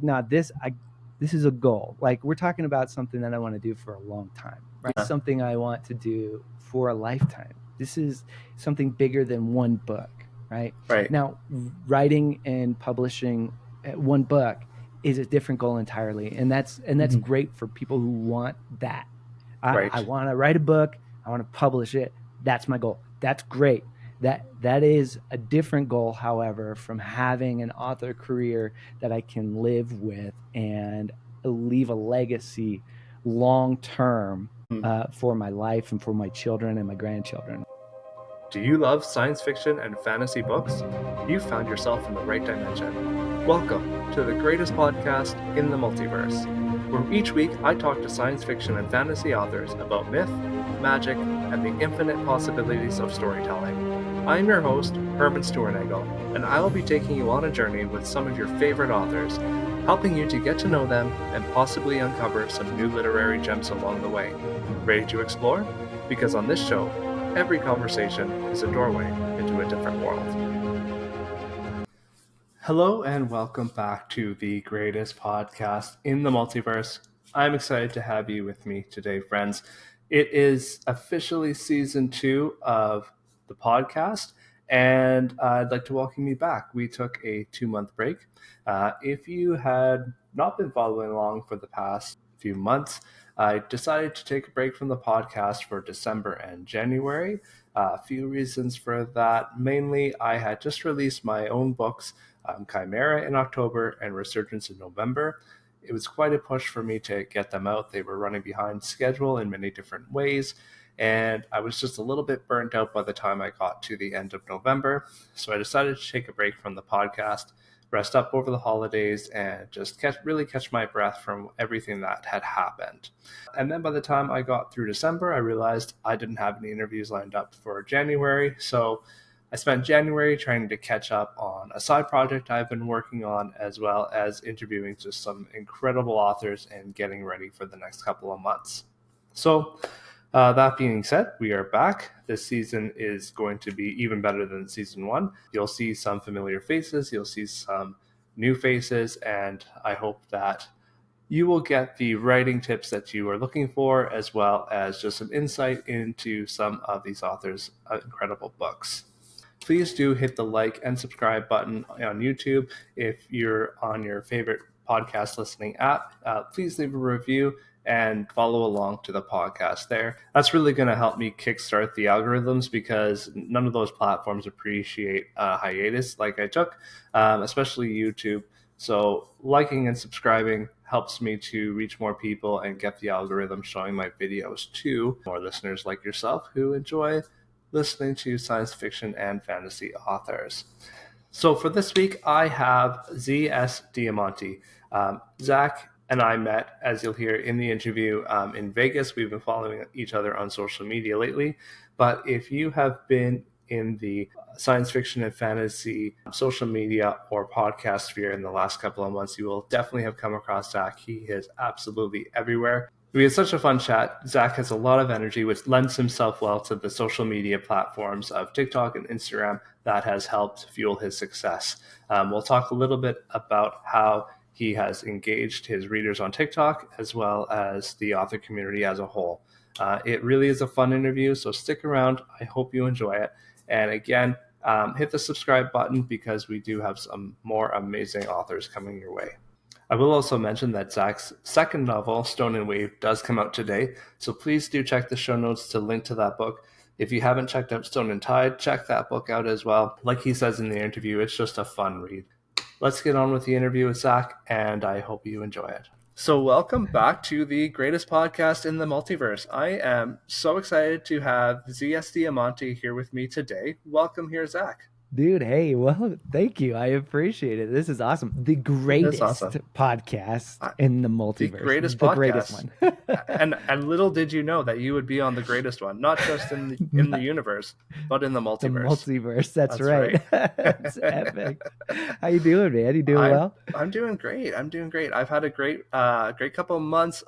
nah, this is a goal. Like, we're talking about something that I want to do for a long time, right? Yeah. Something I want to do for a lifetime. This is something bigger than one book, right? Right. Now, writing and publishing one book is a different goal entirely, and that's great for people who want that. Right. I want to write a book. I want to publish it. That's my goal. That's great. That is a different goal, however, from having an author career that I can live with and leave a legacy long term for my life and for my children and my grandchildren. Do you love science fiction and fantasy books? You found yourself in the right dimension. Welcome to the greatest podcast in the multiverse, where each week I talk to science fiction and fantasy authors about myth, magic, and the infinite possibilities of storytelling. I'm your host, Herman Stuernagel, and I will be taking you on a journey with some of your favorite authors, helping you to get to know them and possibly uncover some new literary gems along the way. Ready to explore? Because on this show, every conversation is a doorway into a different world. Hello and welcome back to the greatest podcast in the multiverse. I'm excited to have you with me today, friends. It is officially season 2 of the podcast, and I'd like to welcome you back. We took a 2-month break. If you had not been following along for the past few months, I decided to take a break from the podcast for December and January. A few reasons for that. Mainly, I had just released my own books, Chimera in October and Resurgence in November. It was quite a push for me to get them out. They were running behind schedule in many different ways, and I was just a little bit burnt out by the time I got to the end of November. So I decided to take a break from the podcast, rest up over the holidays, and just catch my breath from everything that had happened. And then by the time I got through December, I realized I didn't have any interviews lined up for January. So I spent January trying to catch up on a side project I've been working on, as well as interviewing just some incredible authors and getting ready for the next couple of months. So that being said, we are back. This season is going to be even better than season 1. You'll see some familiar faces, you'll see some new faces, and I hope that you will get the writing tips that you are looking for, as well as just some insight into some of these authors' incredible books. Please do hit the like and subscribe button on YouTube. If you're on your favorite podcast listening app, please leave a review and follow along to the podcast there. That's really going to help me kickstart the algorithms, because none of those platforms appreciate a hiatus like I took, especially YouTube. So liking and subscribing helps me to reach more people and get the algorithm showing my videos to more listeners like yourself who enjoy listening to science fiction and fantasy authors. So for this week, I have Z.S. Diamanti. Zach and I met, as you'll hear in the interview, in Vegas. We've been following each other on social media lately. But if you have been in the science fiction and fantasy social media or podcast sphere in the last couple of months, you will definitely have come across Zach. He is absolutely everywhere. We had such a fun chat. Zach has a lot of energy, which lends himself well to the social media platforms of TikTok and Instagram that has helped fuel his success. We'll talk a little bit about how he has engaged his readers on TikTok, as well as the author community as a whole. It really is a fun interview, so stick around. I hope you enjoy it. And again, hit the subscribe button, because we do have some more amazing authors coming your way. I will also mention that Zach's second novel, Stone and Wave, does come out today, so please do check the show notes to link to that book. If you haven't checked out Stone and Tide, check that book out as well. Like he says in the interview, it's just a fun read. Let's get on with the interview with Zach, and I hope you enjoy it. So welcome back to the greatest podcast in the multiverse. I am so excited to have Z.S. Diamanti here with me today. Welcome here, Zach. Dude, hey, well, thank you. I appreciate it. This is awesome. The greatest podcast in the multiverse. The greatest the podcast. Greatest one. and little did you know that you would be on the greatest one, not just in the universe, but in the multiverse. The multiverse, that's right. That's epic. How you doing, man? You doing well? I'm doing great. I've had a great couple of months.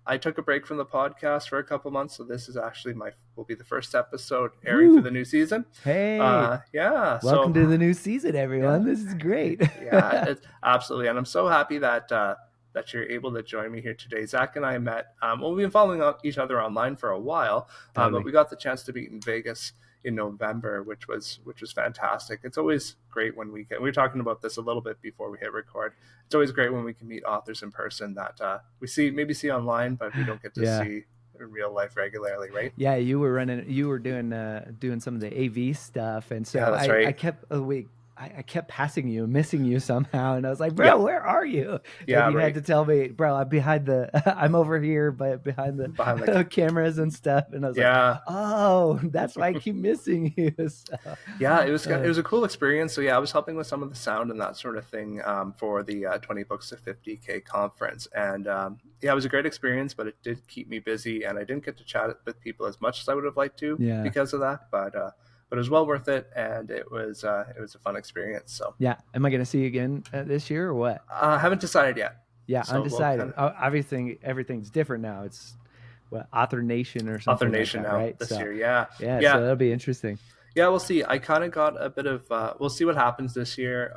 I took a break from the podcast for a couple months, so this is actually will be the first episode airing for Woo! the new season. Hey, Yeah, welcome so to the new season, everyone. yeah, This is great. yeah, it's absolutely, and I'm so happy that you're able to join me here today. Zach and I met. Well, we've been following each other online for a while, but Totally. we got the chance to meet in Vegas in November, which was fantastic. It's always great when we can. We were talking about this a little bit before we hit record. It's always great when we can meet authors in person that we maybe see online, but we don't get to see in real life regularly, right? Yeah, you were doing some of the AV stuff, and so Yeah, that's right. I kept I kept passing you, missing you somehow, and I was like, "Bro, where are you?" Yeah, and you right. had to tell me, "Bro, I'm behind the, I'm over here, but behind the cameras and stuff." And I was like, "Oh, that's why I keep missing you." So, yeah, it was a cool experience. So yeah, I was helping with some of the sound and that sort of thing for the 20 books to 50K conference, and yeah, it was a great experience, but it did keep me busy, and I didn't get to chat with people as much as I would have liked to because of that, but it was well worth it, and it was a fun experience. So yeah, am I going to see you again this year or what? I haven't decided yet. Yeah, so undecided. Everything's different now. It's what, Author Nation or something. Author Nation like that, now right? this year. Yeah. So that'll be interesting. Yeah, we'll see. I kind of got a bit of. We'll see what happens this year.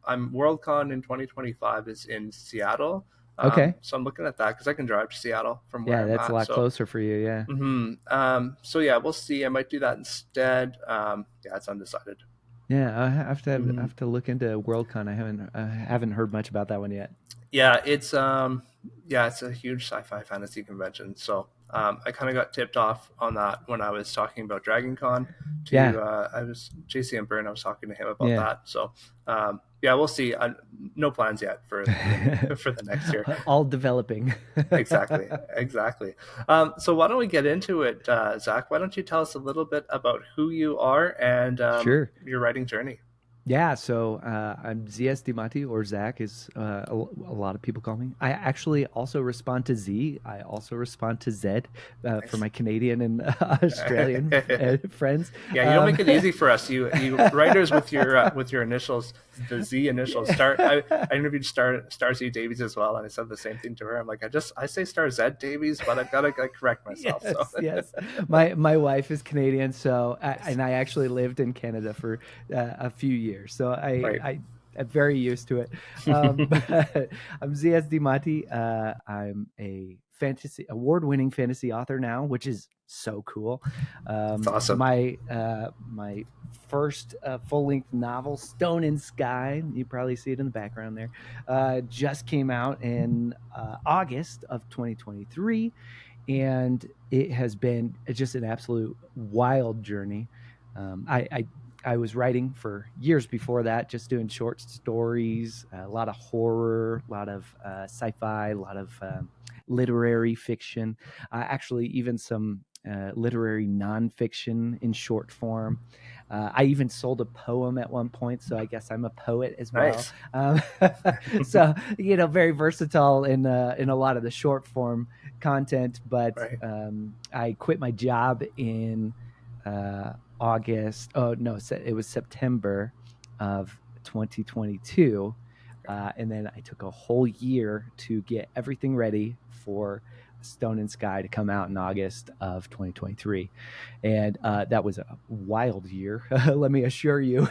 Worldcon in 2025 is in Seattle. Okay. So I'm looking at that because I can drive to Seattle from where I'm at. Yeah, that's a lot closer for you. Yeah. Mm-hmm. So yeah, we'll see. I might do that instead. Yeah, it's undecided. Yeah, I have to look into Worldcon. I haven't heard much about that one yet. Yeah, it's a huge sci-fi fantasy convention. So I kind of got tipped off on that when I was talking about Dragon Con I was JC and Byrne. I was talking to him about that. So we'll see. No plans yet for the next year. All developing. Exactly. So why don't we get into it, Zach? Why don't you tell us a little bit about who you are and your writing journey? Yeah, so I'm ZS Diamanti, or Zach, is a lot of people call me. I actually also respond to Z. I also respond to Z nice. For my Canadian and Australian friends. Yeah, you don't make it easy for us. You writers with your initials, the Z initials. I interviewed Star Z Davies as well, and I said the same thing to her. I'm like, I say Star Z Davies, but I've got to correct myself. Yes. My wife is Canadian, so and I actually lived in Canada for a few years. So I'm very used to it. I'm ZS Diamanti. I'm a award-winning fantasy author now, which is so cool. That's awesome. My first full-length novel, Stone and Sky, you probably see it in the background there, just came out in August of 2023, and it has been just an absolute wild journey. I was writing for years before that, just doing short stories, a lot of horror, a lot of sci-fi, a lot of literary fiction, actually even some literary nonfiction in short form. I even sold a poem at one point, so I guess I'm a poet as well. Nice. So very versatile in a lot of the short form content. But I quit my job in August. Oh no, it was September of 2022, and then I took a whole year to get everything ready for Stone and Sky to come out in August of 2023, and that was a wild year. Let me assure you.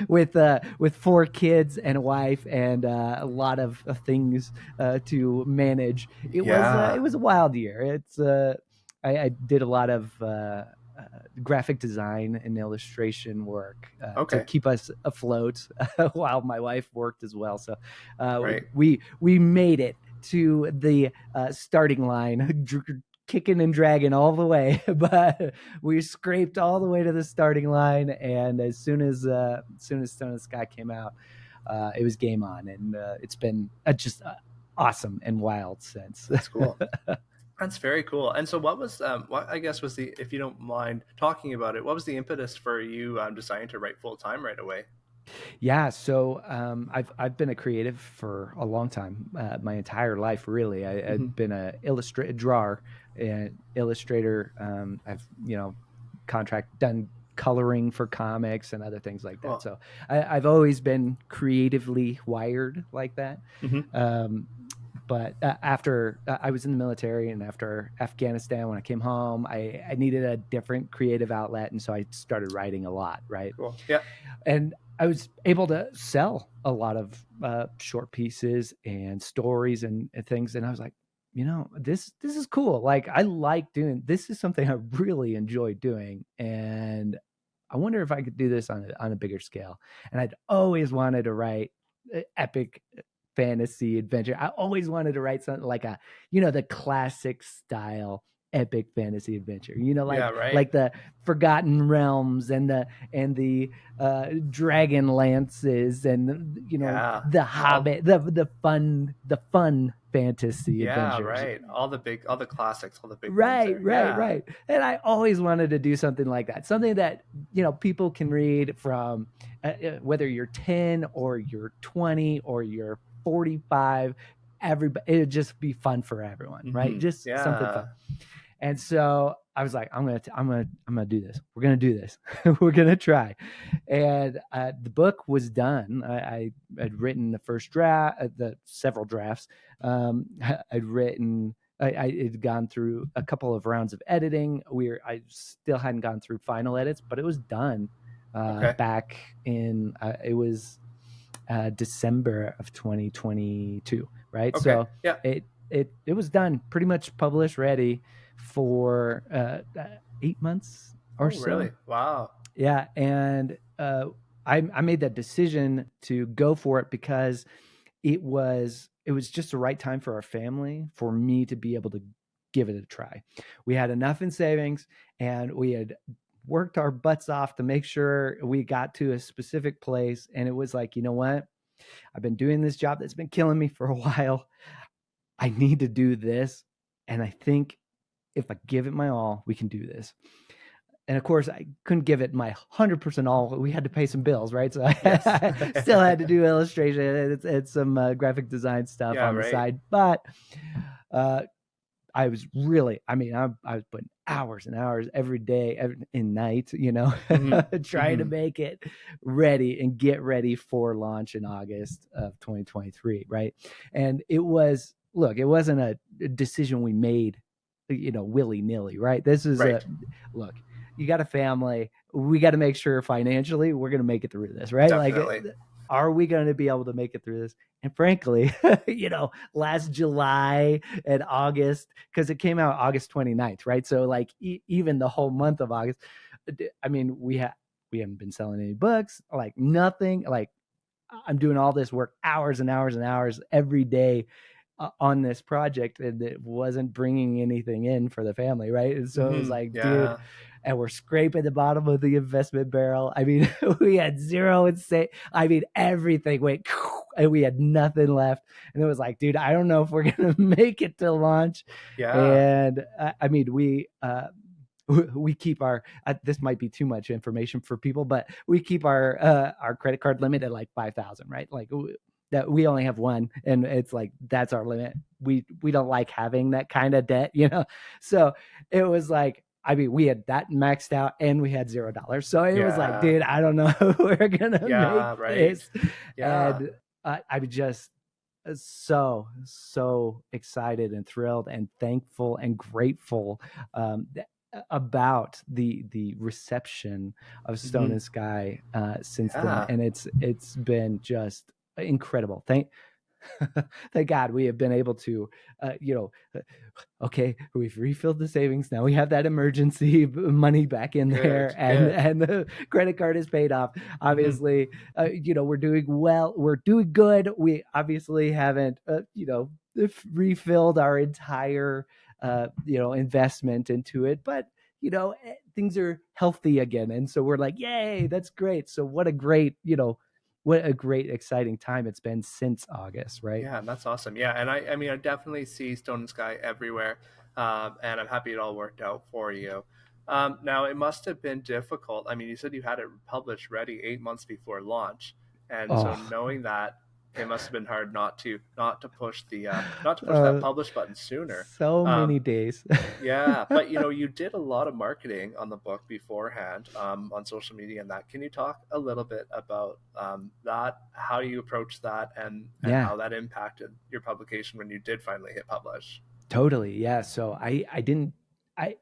With 4 kids and a wife and a lot of things to manage, it was a wild year. It's I did a lot of graphic design and illustration work to keep us afloat while my wife worked as well. So we made it to the starting line, kicking and dragging all the way, but we scraped all the way to the starting line. And as soon as Stone and Sky came out, it was game on, and it's been just awesome and wild since. That's cool. That's very cool. And so what was, I guess was if you don't mind talking about it, what was the impetus for you deciding to write full time right away? Yeah, so I've been a creative for a long time, my entire life, really. I've been a drawer and illustrator. I've done coloring for comics and other things like that. Wow. So I've always been creatively wired like that. But after I was in the military and after Afghanistan, when I came home, I needed a different creative outlet. And so I started writing a lot, right? Cool. Yeah. And I was able to sell a lot of short pieces and stories and things. And I was like, this is cool. Like I like doing this is something I really enjoy doing, and I wonder if I could do this on a bigger scale. And I'd always wanted to write epic fantasy adventure. I always wanted to write something like the classic style epic fantasy adventure. Yeah. Right. Like the Forgotten Realms and the Dragon Lances and Yeah. the All. Hobbit, the fun fantasy Yeah. adventures. Right. All the classics, all the big ones Right, there. right, Yeah. right. And I always wanted to do something like that. Something that, people can read from whether you're 10 or you're 20 or you're 45, everybody, it'd just be fun for everyone, right? Just something fun. Yeah. And so I was like, I'm gonna do this. We're gonna do this. We're gonna try. And the book was done. I'd written the first draft, the several drafts. I'd written. I had gone through a couple of rounds of editing. I still hadn't gone through final edits, but it was done Okay. back in. It was December of 2022, right? Okay. So Yeah. it was done, pretty much published, ready for 8 months or Oh, so. really? Wow. Yeah, and I made that decision to go for it because it was just the right time for our family for me to be able to give it a try. We had enough in savings, and we had worked our butts off to make sure we got to a specific place. And it was like, you know what? I've been doing this job that's been killing me for a while. I need to do this. And I think if I give it my all, we can do this. And of course, I couldn't give it my 100% all. We had to pay some bills, right? So Yes. I still had to do illustration and some graphic design stuff Yeah. on the Right. side. But uh, I was really, I was putting hours and hours every day, in night, trying to Hmm. make it ready and get ready for launch in August of 2023, right? And it wasn't a decision we made, willy nilly, right? This is Right. look, you got a family. We got to make sure financially we're going to make it through this, right? Like, Definitely. are we going to be able to make it through this? And frankly, last July and August, because it came out August 29th, right? So like even the whole month of August, I mean, we haven't been selling any books, like nothing. Like I'm doing all this work, hours and hours and hours every day on this project, and it wasn't bringing anything in for the family, right? And so it was like, dude, Yeah. and we're scraping the bottom of the investment barrel. I mean, we had zero in say. I mean, everything went, and we had nothing left. And it was like, dude, I don't know if we're gonna make it to launch. Yeah. And I mean, we keep our this might be too much information for people, but we keep our credit card limit at like 5,000, right? Like that we only have one, and it's like that's our limit. We don't like having that kind of debt, So it was like, I mean, we had that maxed out and we had $0. So it was like, Yeah. dude, I don't know if we're gonna make Yeah. Right. this. Yeah. And I'm just so excited and thrilled and thankful and grateful about the reception of Stone Hmm. and Sky since then, Yeah. and it's been just incredible. Thank God we have been able to, okay, we've refilled the savings. Now we have that emergency money back in there, Good. and Good. and the credit card is paid off. Hmm. Obviously, we're doing well. We're doing good. We obviously haven't, refilled our entire, investment into it, but things are healthy again, and so we're like, yay, that's great. So what a great exciting time it's been since August, right? Yeah, that's awesome. Yeah, and I mean, I definitely see Stone and Sky everywhere, and I'm happy it all worked out for you. Now, it must have been difficult. I mean, you said you had it published ready 8 months before launch, and so Oh, knowing that, it must have been hard not to push the not to push that uh, publish button sooner. so Um, many days. yeah, but you did a lot of marketing on the book beforehand, on social media and that. Can you talk a little bit about that, how you approached that, and Yeah. how that impacted your publication when you did finally hit publish? Totally. Yeah. So I didn't I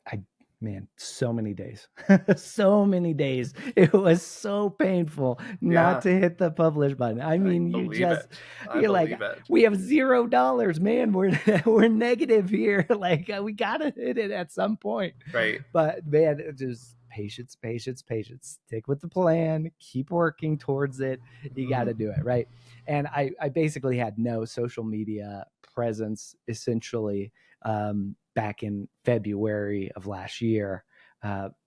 man, so many days. So many days. It was so painful not Yeah, to hit the publish button. I I mean, believe it. I you're like, believe it. we have $0, man. We're we're negative here. Like we gotta hit it at some point. Right. But man, it just patience, patience, patience. Stick with the plan, keep working towards it. You gotta Mm-hmm. do it, right? And I basically had no social media presence essentially back in February of last year,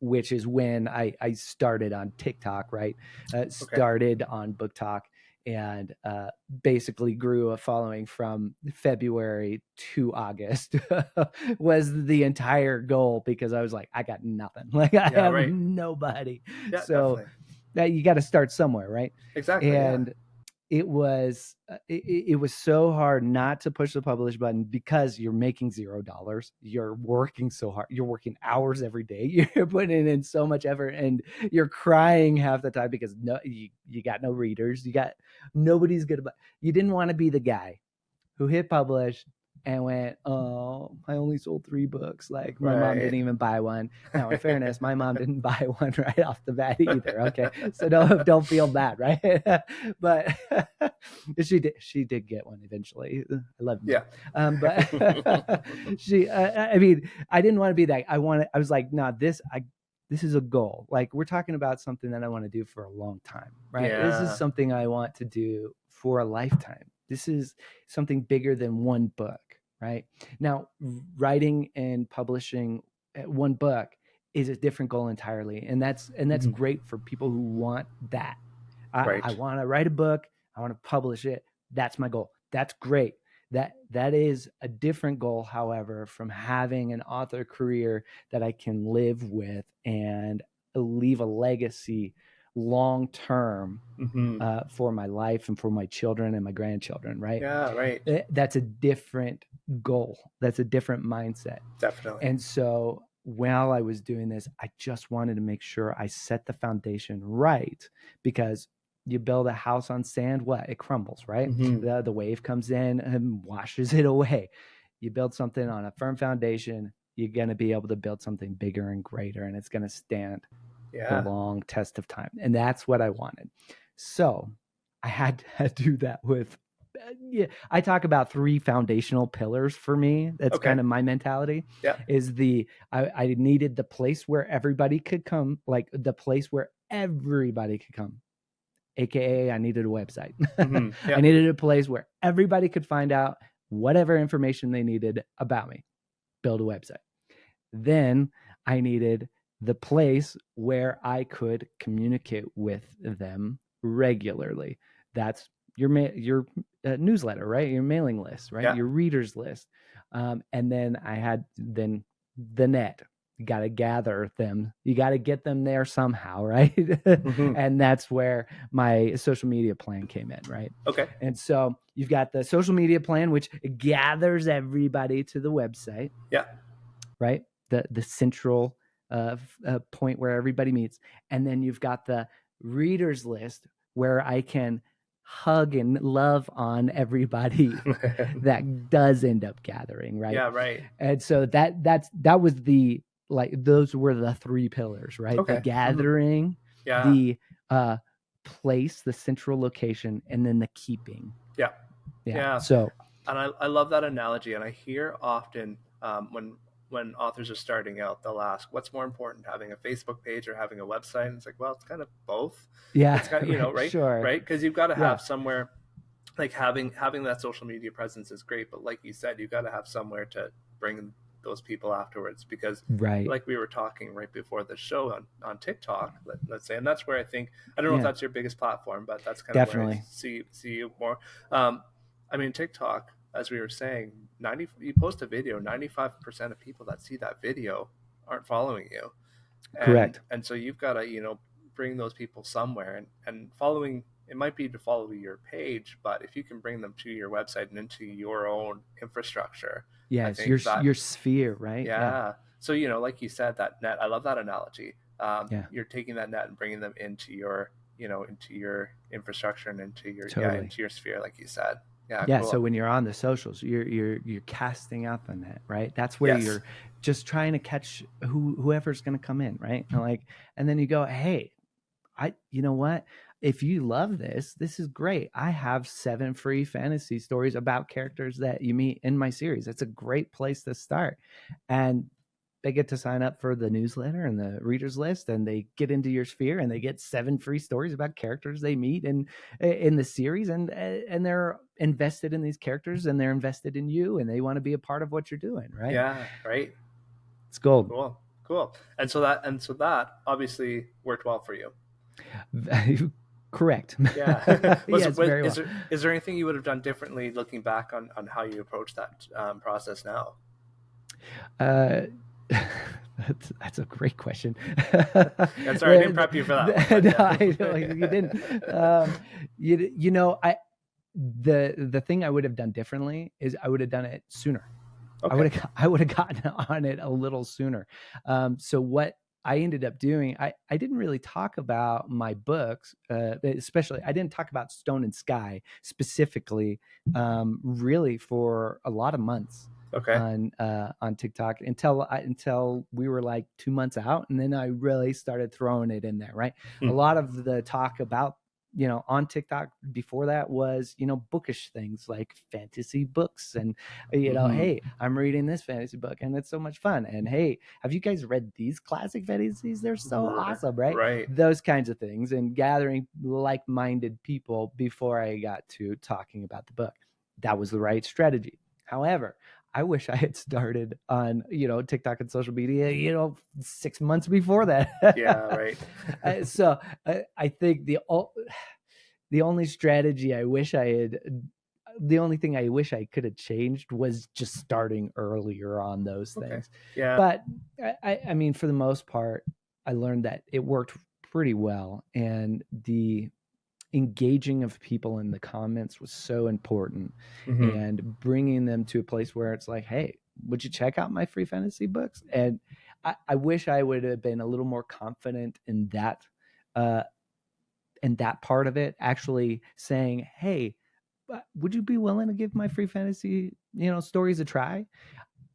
which is when I started on TikTok, right? Okay. Started on Book Talk and basically grew a following from February to August was the entire goal because I was like, I got nothing. Like I Yeah. have Right. nobody. Yeah. So Definitely. that you got to start somewhere, right? Exactly. Yeah. And it was so hard not to push the publish button because you're making $0. You're working so hard. You're working hours every day. You're putting in so much effort, and you're crying half the time because you got no readers. You got nobody's gonna. You didn't want to be the guy who hit publish and went, oh, I only sold 3 books. Like my mom Right. didn't even buy one. Now, in fairness, my mom didn't buy one right off the bat either. Okay, so don't feel bad, right? But she did get one eventually. I love you, Yeah. mom. But she, I mean, I didn't want to be that. I was like, nah, this is a goal. Like we're talking about something that I want to do for a long time, right? This is Yeah. something I want to do for a lifetime. This is something bigger than one book, right? Now, writing and publishing one book is a different goal entirely, and that's Mhm. great for people who want that. I Right. want to write a book. I want to publish it. That's my goal. That's great. That is a different goal, however, from having an author career that I can live with and leave a legacy long term Hmm. for my life and for my children and my grandchildren, right? Yeah. Right. That's a different goal. That's a different mindset. Definitely. And so while I was doing this, I just wanted to make sure I set the foundation right because you build a house on sand, what? It crumbles, right? Hmm. The wave comes in and washes it away. You build something on a firm foundation, you're going to be able to build something bigger and greater, and it's going to stand the Yeah. long test of time. And that's what I wanted. So I had to do that with, yeah, I talk about 3 foundational pillars for me. That's Okay. kind of my mentality Yeah. is I needed the place where everybody could come, like the place where everybody could come. AKA I needed a website. Hmm. I Yeah. needed a place where everybody could find out whatever information they needed about me. Build a website. Then I needed the place where I could communicate with them regularly. That's your newsletter, right? Your mailing list, right? Yeah. Your readers list. And then I had then the net. You got to gather them. You got to get them there somehow, right? Hmm. And that's where my social media plan came in, right? Okay. And so you've got the social media plan, which gathers everybody to the website, Yeah. right? The central point where everybody meets, and then you've got the readers list where I can hug and love on everybody that does end up gathering, right? Yeah. Right. And so that was the like those were the 3 pillars, right? The Okay. Hmm. gathering, Yeah. the place, the central location, and then the keeping. Yeah. Yeah. Yeah. So And I love that analogy. And I hear often, when authors are starting out, they'll ask, "What's more important, having a Facebook page or having a website?" And it's like, well, it's kind of both. yeah, It's kind of, right, right, sure, right, because you've got to yeah, have somewhere, like having that social media presence is great, but like you said, you've got to have somewhere to bring those people afterwards. Because right, like we were talking right before the show on TikTok, let's say, and that's where I think, I don't know if yeah, that's your biggest platform, but that's kind of where I definitely. see you more. I mean, TikTok, as we were saying, 90, you post a video, 95% of people that see that video aren't following you. and Correct. and so you've got to bring those people somewhere, and following it might be to follow your page, but if you can bring them to your website and into your own infrastructure, I Yes, think that, your sphere, right? Yeah. yeah. So, like you said, that net, I love that analogy. Yeah. You're taking that net and bringing them into your, into your infrastructure and into your, yeah, Totally. into your sphere, like you said. Yeah, Yeah, so cool. when you're on the socials, you're casting out the net, right? That's where Yes. you're just trying to catch whoever's going to come in, right? And then you go, "Hey, you know what? If you love this, this is great. I have 7 free fantasy stories about characters that you meet in my series. It's a great place to start." And they get to sign up for the newsletter and the readers list, and they get into your sphere, and they get 7 free stories about characters they meet in the series, and they're invested in these characters, and they're invested in you, and they want to be a part of what you're doing, right? Yeah, right. It's gold. Cool. Cool. And so that obviously worked well for you. Correct. Yeah. Yes, very well. Is there anything you would have done differently looking back on how you approach that process now? Uh, that's a great question. Yeah, sorry, I didn't prep you for that one, but No, yeah. I know you didn't. The thing I would have done differently is I would have done it sooner. Okay. I would have gotten on it a little sooner. So what I ended up doing, I didn't really talk about my books, especially I didn't talk about Stone and Sky specifically, really for a lot of months Okay. on TikTok until we were like 2 months out, and then I really started throwing it in there. Right, a Hmm. lot of the talk about on TikTok before that was bookish things like fantasy books and Mm-hmm. hey, I'm reading this fantasy book and it's so much fun, and hey, have you guys read these classic fantasies? They're so awesome, right? Right. Those kinds of things, and gathering like-minded people before I got to talking about the book. That was the right strategy. However, I wish I had started on TikTok and social media 6 months before Yeah. that. Right. So I think the only strategy I wish I had, the only thing I wish I could have changed was just starting earlier on those Okay. things. Yeah. But I mean, for the most part, I learned that it worked pretty well, and the engaging of people in the comments was so important, Mm-hmm. and bringing them to a place where it's like, hey, would you check out my free fantasy books? And I wish I would have been a little more confident uh, in that part of it, actually saying, hey, would you be willing to give my free fantasy stories a try?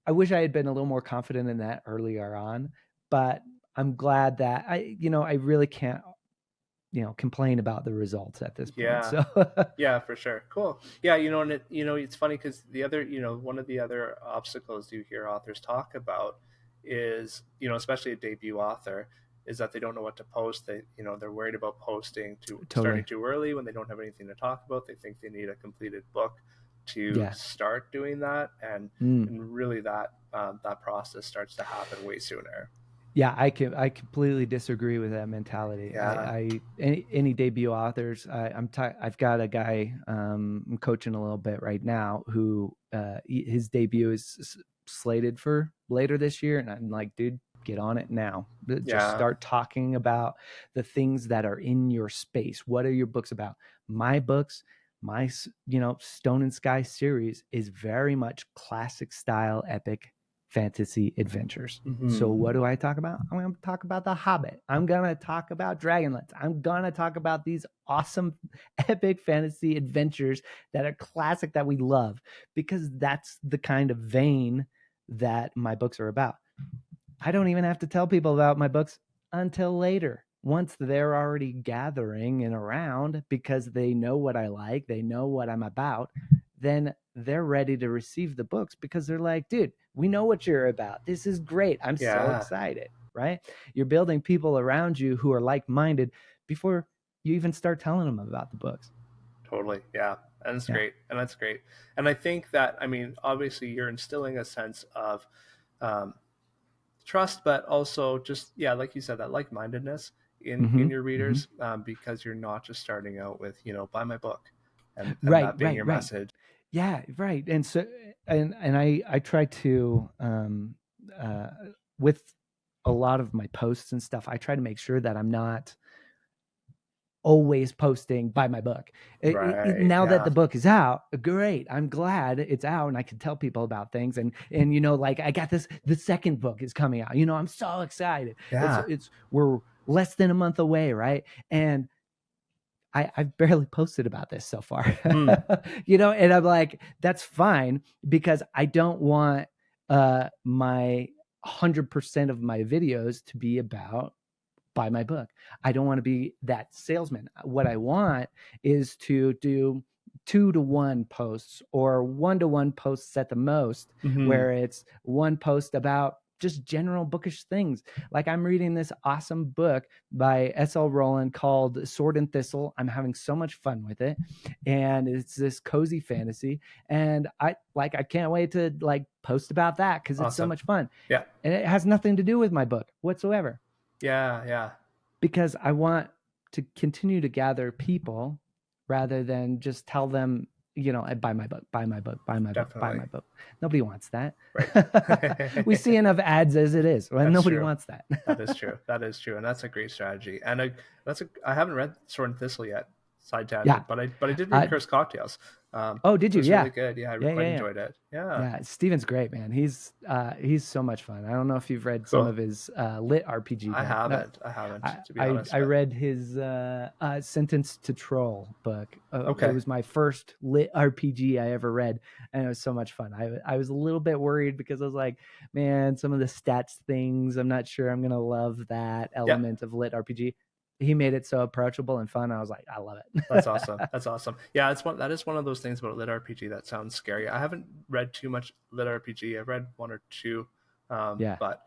I wish I had been a little more confident in that earlier on, but I'm glad that I really can't complain about the results at this point. Yeah. So Yeah, for sure. Cool. Yeah, and it's funny because the other, one of the other obstacles you hear authors talk about is, especially a debut author, is that they don't know what to post. They're worried about posting starting totally. too early when they don't have anything to talk about. They think they need a completed book to Yeah. start doing that, and Mm. and really that process starts to happen way sooner. Yeah, I completely disagree with that mentality. Yeah. Any debut authors, I've got a guy I'm coaching a little bit right now who his debut is slated for later this year, and I'm like, dude, get on it now. Just Yeah. start talking about the things that are in your space. What are your books about? My books, my Stone and Sky series is very much classic style epic fantasy adventures. So Mm-hmm. what do I talk about? I'm going to talk about The Hobbit. I'm going to talk about Dragonlance. I'm going to talk about these awesome epic fantasy adventures that are classic that we love, because that's the kind of vein that my books are about. I don't even have to tell people about my books until later. Once they're already gathering and around because they know what I like, they know what I'm about, then they're ready to receive the books because they're like, dude, we know what you're about. This is great. I'm so Yeah. excited, right? You're building people around you who are like minded before you even start telling them about the books. Totally. Yeah. And that's Yeah. great. And that's great. And I think that, obviously you're instilling a sense of um, trust, but also just, yeah, like you said, that like-mindedness in Mm-hmm. your Mm-hmm. readers, because you're not just starting out with, buy my book, and Right, that being right, your right. message. Yeah, right. And so and I try to uh with a lot of my posts and stuff, I try to make sure that I'm not always posting buy my book. Right. Now that Yeah. the book is out, great. I'm glad it's out and I can tell people about things. And like I got the second book is coming out. I'm so excited. Yeah. We're less than a month away, right? And I've barely posted about this so far. Hmm. And I'm like, that's fine, because I don't want my 100% of my videos to be about buy my book. I don't want to be that salesman. What I want is to do 2-to-1 posts or 1-to-1 posts at the most, Mm-hmm. where it's one post about just general bookish things. Like I'm reading this awesome book by S.L. Rowland called Sword and Thistle. I'm having so much fun with it. And it's this cozy fantasy. And I can't wait to post about that, because it's so Awesome. much fun. Yeah. And it has nothing to do with my book whatsoever, Yeah. Yeah. because I want to continue to gather people rather than just tell them, buy my book, buy my book, buy my book, buy Definitely. my book. Nobody wants that. Right. We see enough ads as it is. Well, That's nobody true. wants that. That is true. That is true, and that's a great strategy. And I haven't read Sword and Thistle yet. Side Yeah. tangent, but I did read Cursed Cocktails. Oh, did It you? was really Yeah. good. Yeah, I Yeah. quite Yeah. Yeah. enjoyed it. Yeah. Yeah, Steven's great, man. He's so much fun. I don't know if you've read some Cool. of his lit RPG, I but no, haven't. I haven't, to be honest. I But read his Sentence to Troll book. It okay. was my first lit RPG I ever read, and it was so much fun. I was a little bit worried, because I was like, man, some of the stats things, I'm not sure I'm gonna love that Yeah. element of lit RPG. He made it so approachable and fun. I was like, I love That's it. awesome. That's awesome. Yeah, that is one of those things about lit RPG that sounds scary. I haven't read too much lit RPG. I've read one or two, Yeah. but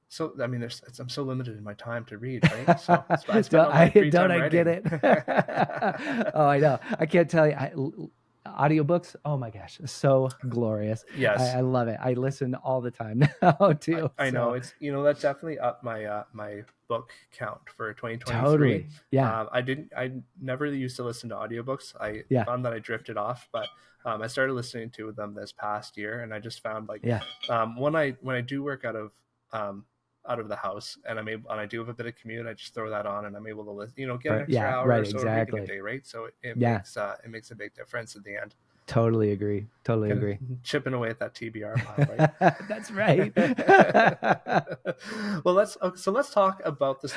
so I mean, I'm so limited in my time to read, right? So I spend don't all my free don't time I get writing. it? Oh, I know. I can't tell you. Audiobooks, oh my gosh, so glorious. Yes, I love it. I listen all the time now too. I know So it's that's definitely up my my book count for 2023. totally. Yeah. I never used to listen to audiobooks. I Yeah. found that I drifted off, but I started listening to them this past year, and I just found like Yeah. when I do work out of the house and I do have a bit of commute, I just throw that on and I'm able to listen, get an extra Yeah. hour or Right. so of reading a Exactly. day, right? So Yeah. it makes a big difference at the end. Totally agree. Totally Kind agree. of chipping away at that TBR pile, right? That's right. Well, let's talk about the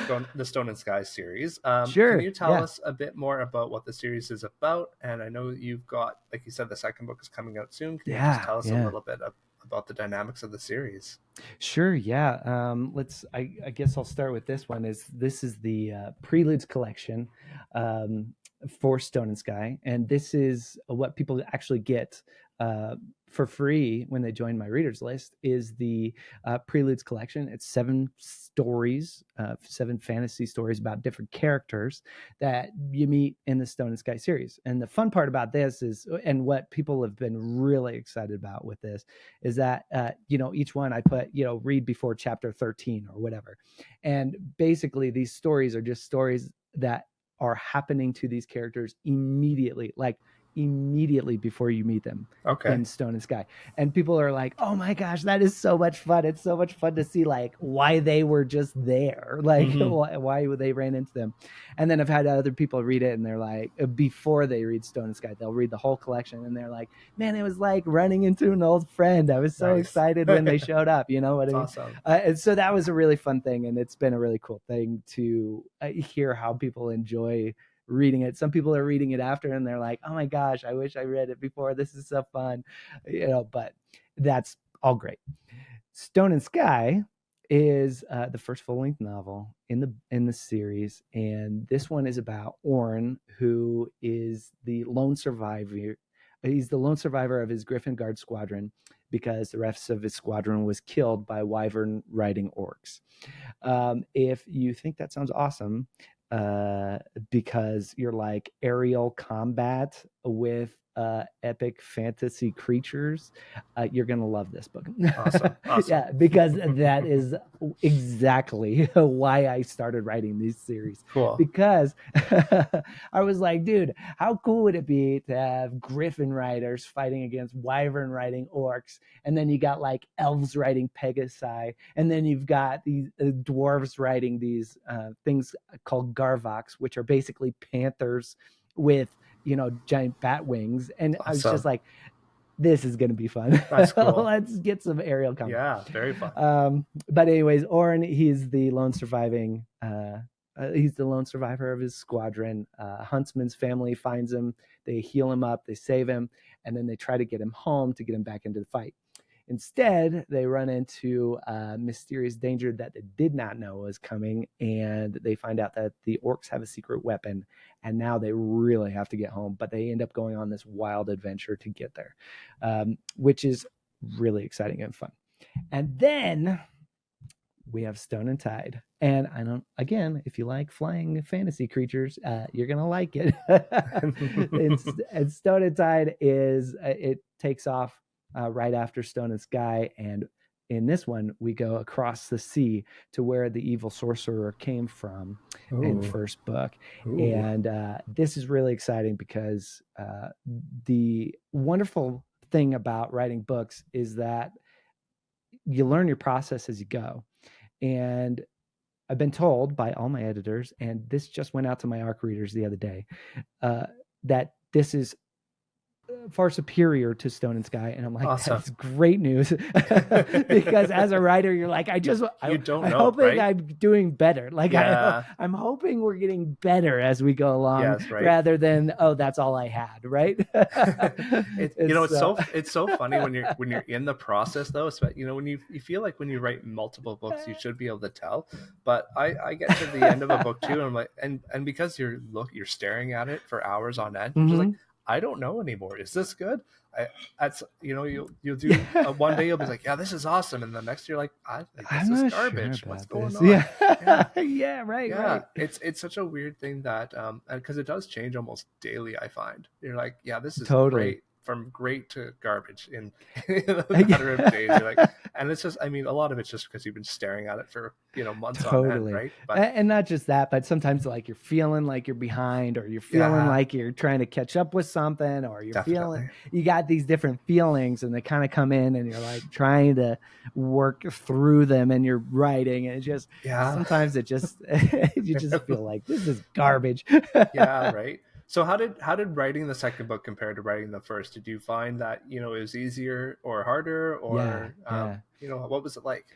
Stone and Sky series. Can Sure. you tell Yeah. us a bit more about what the series is about? And I know you've got, like you said, the second book is coming out soon. Can you just Yeah. tell us a Yeah. little bit about the dynamics of the series? Sure. Yeah. I guess I'll start with this one. This is the Preludes collection for Stone and Sky, and this is what people actually get for free when they join my readers list. Is the Preludes collection. It's 7 stories, 7 fantasy stories about different characters that you meet in the Stone and Sky series. And the fun part about this is, and what people have been really excited about with this, is that each one I put read before chapter 13 or whatever, and basically these stories are just stories that are happening to these characters immediately before you meet them Okay. in Stone and Sky. And people are like, oh my gosh, that is so much fun. It's so much fun to see why they were just there, Mm-hmm. why they ran into them. And then I've had other people read it, and they're like, before they read Stone and Sky, they'll read the whole collection, and they're like, man, it was like running into an old friend. I was so Nice. excited when they showed up. You know what I It's mean? awesome. And so that was a really fun thing, and it's been a really cool thing to hear how people enjoy reading it. Some people are reading it after, and they're like, oh my gosh, I wish I read it before. This is so fun. But that's all great. Stone and Sky is the first full-length novel in the series, and this one is about Orrin, who is the lone survivor. He's the lone survivor of his Griffin Guard squadron, because the rest of his squadron was killed by wyvern riding orcs. If you think that sounds awesome, because you're like aerial combat with epic fantasy creatures, you're gonna love this book. Awesome. Yeah, because that is exactly why I started writing these series. Cool. Because I was like, dude, how cool would it be to have griffin riders fighting against wyvern riding orcs, and then you got like elves riding pegasi, and then you've got these dwarves riding these things called garvox, which are basically panthers with giant bat wings. And I was just Awesome. like, this is going to be fun. That's cool. Let's get some aerial combat. Yeah, very fun. But anyways, Orin, he's the lone survivor of his squadron. Huntsman's family finds him, they heal him up, they save him, and then they try to get him home to get him back into the fight. Instead, they run into a mysterious danger that they did not know was coming, and they find out that the orcs have a secret weapon, and now they really have to get home. But they end up going on this wild adventure to get there, which is really exciting and fun. And then we have Stone and Tide. And again, if you like flying fantasy creatures, you're going to like it. And Stone and Tide it takes off right after Stone and Sky. And in this one, we go across the sea to where the evil sorcerer came from in the first book. Ooh. And this is really exciting because the wonderful thing about writing books is that you learn your process as you go. And I've been told by all my editors, and this just went out to my ARC readers the other day, that this is far superior to Stone and Sky. And I'm like, awesome. That's great news. Because as a writer, you're like, I'm hoping right? I'm doing better. Like, yeah. I'm hoping we're getting better as we go along, yes, right. Rather than, that's all I had, right? It's so funny when you're in the process though. When you feel like when you write multiple books, you should be able to tell. But I get to the end of a book too, and I'm like, and because you're staring at it for hours on end, mm-hmm. Just like, I don't know anymore. Is this good? You'll do one day you'll be like, yeah, this is awesome, and the next you're like, I think this is garbage. Sure what's going on? Yeah, yeah, right. Yeah, right. It's such a weird thing that because it does change almost daily. I find you're like, yeah, this is totally great. From great to garbage in a matter of days. You're like, and it's just, a lot of it's just because you've been staring at it for months on end, right? But, and not just that, but sometimes like you're feeling like you're behind, or you're feeling like you're trying to catch up with something, or you're feeling you got these different feelings, and they kind of come in, and you're like trying to work through them, and you're writing, and it just sometimes it just you just feel like this is garbage. Yeah, right. So how did writing the second book compare to writing the first? Did you find that it was easier or harder, or what was it like?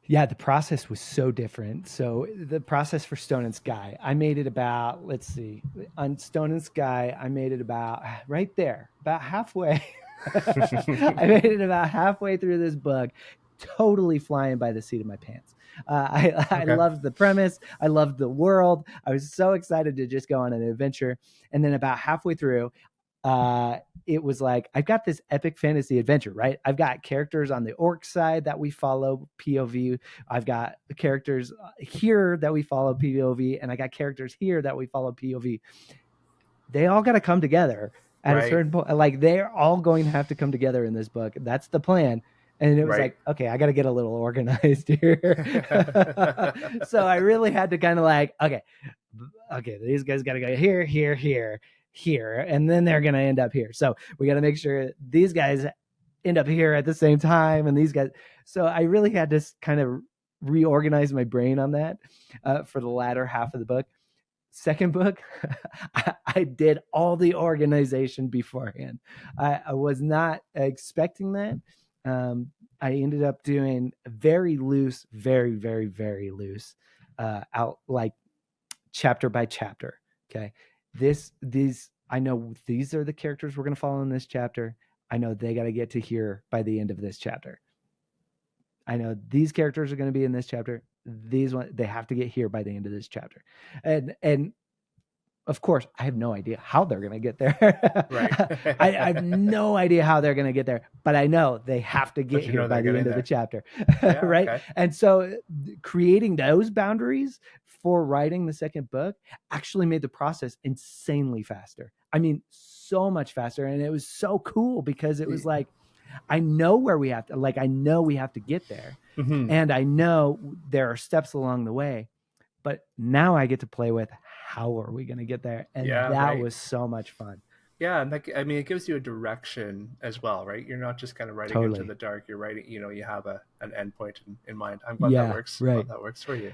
Yeah, the process was so different. So the process for Stone and Sky, I made it about, let's see, on Stone and Sky, I made it about right there, about halfway. I made it about halfway through this book, totally flying by the seat of my pants. I loved the premise. I loved the world. I was so excited to just go on an adventure. And then about halfway through, it was like, I've got this epic fantasy adventure, right? I've got characters on the orc side that we follow POV. I've got characters here that we follow POV. And I got characters here that we follow POV. They all got to come together at a certain point. Like, they're all going to have to come together in this book. That's the plan. And it was like, okay, I got to get a little organized here. So I really had to kind of like, okay, these guys got to go here, here, here, here, and then they're going to end up here. So we got to make sure these guys end up here at the same time, and these guys. So I really had to kind of reorganize my brain on that for the latter half of the book. Second book, I did all the organization beforehand. I was not expecting that. I ended up doing very loose, very, very, very loose, out like chapter by chapter. Okay. I know these are the characters we're going to follow in this chapter. I know they got to get to here by the end of this chapter. I know these characters are going to be in this chapter. These ones, they have to get here by the end of this chapter. And of course, I have no idea how they're going to get there. Right. I have no idea how they're going to get there, but I know they have to get here by the end of the chapter. Yeah, right. Okay. And so creating those boundaries for writing the second book actually made the process insanely faster. I mean, so much faster. And it was so cool because it was like, I know where we have to, like, I know we have to get there. Mm-hmm. And I know there are steps along the way, but now I get to play with how are we going to get there? And Yeah, that right. was so much fun. Yeah, and I mean, it gives you a direction as well, right? You're not just kind of writing into Totally. the dark. You're writing, you have an endpoint in mind. I'm glad that Yeah, works. Glad right. that works for you.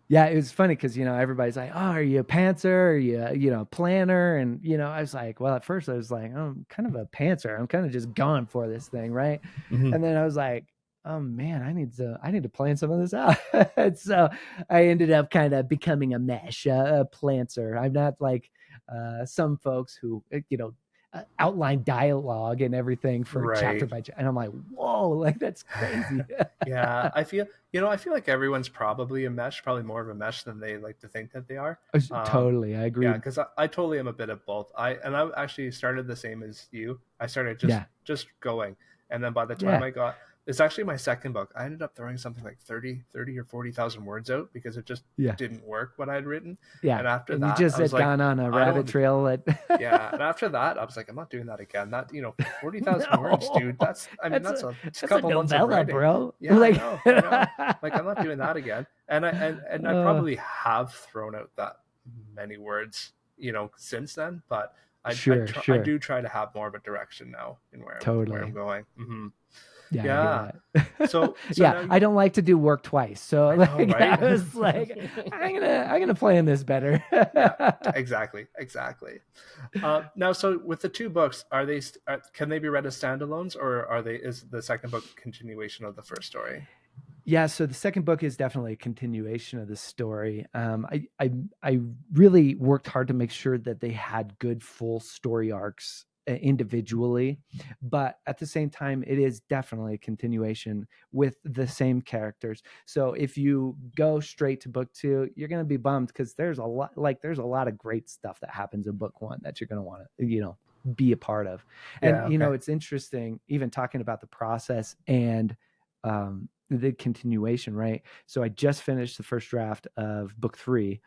Yeah, it was funny because everybody's like, "Oh, are you a pantser? Are you planner?" And I was like, well, at first I was like, "Oh, I'm kind of a pantser. I'm kind of just going for this thing, right?" Mm-hmm. And then I was like, "Oh man, I need to plan some of this out." And so I ended up kind of becoming a mesh, a planter. I'm not like some folks who outline dialogue and everything for chapter Right. by chapter, and I'm like, "Whoa, like that's crazy." Yeah, I feel like everyone's probably a mesh, probably more of a mesh than they like to think that they are. Totally, I Yeah, agreed. because I totally am a bit of both. I actually started the same as you. I started just Yeah, just going, and then by the time yeah, I got, it's actually my second book. I ended up throwing something like 30 or 40,000 words out because it just yeah. didn't work what I'd written. Yeah, And after and you that, just I was had like, gone on a I rabbit don't. trail at Yeah, and after that, I was like, I'm not doing that again. That 40,000 words, dude. No, I mean, that's it's a a couple months of novella, writing. bro. Yeah, I Like, know, I know. Like, I'm not doing that again. And I uh, probably have thrown out that many words, since then. But sure, I sure, do try to have more of a direction now in where I'm totally. going. Hmm. Yeah, I hear Yeah. that. So Yeah, now I you, don't like to do work twice, so I know, like I right? was like, I'm gonna plan this better. Yeah, exactly, exactly. Now, so with the two books, can they be read as standalones, or is the second book a continuation of the first story? Yeah, so the second book is definitely a continuation of the story. I really worked hard to make sure that they had good full story arcs individually, but at the same time, it is definitely a continuation with the same characters. So if you go straight to book two, you're going to be bummed because there's a lot of great stuff that happens in book one that you're going to want to be a part of. And Yeah. Okay. it's interesting even talking about the process and the continuation, right? So I just finished the first draft of book three,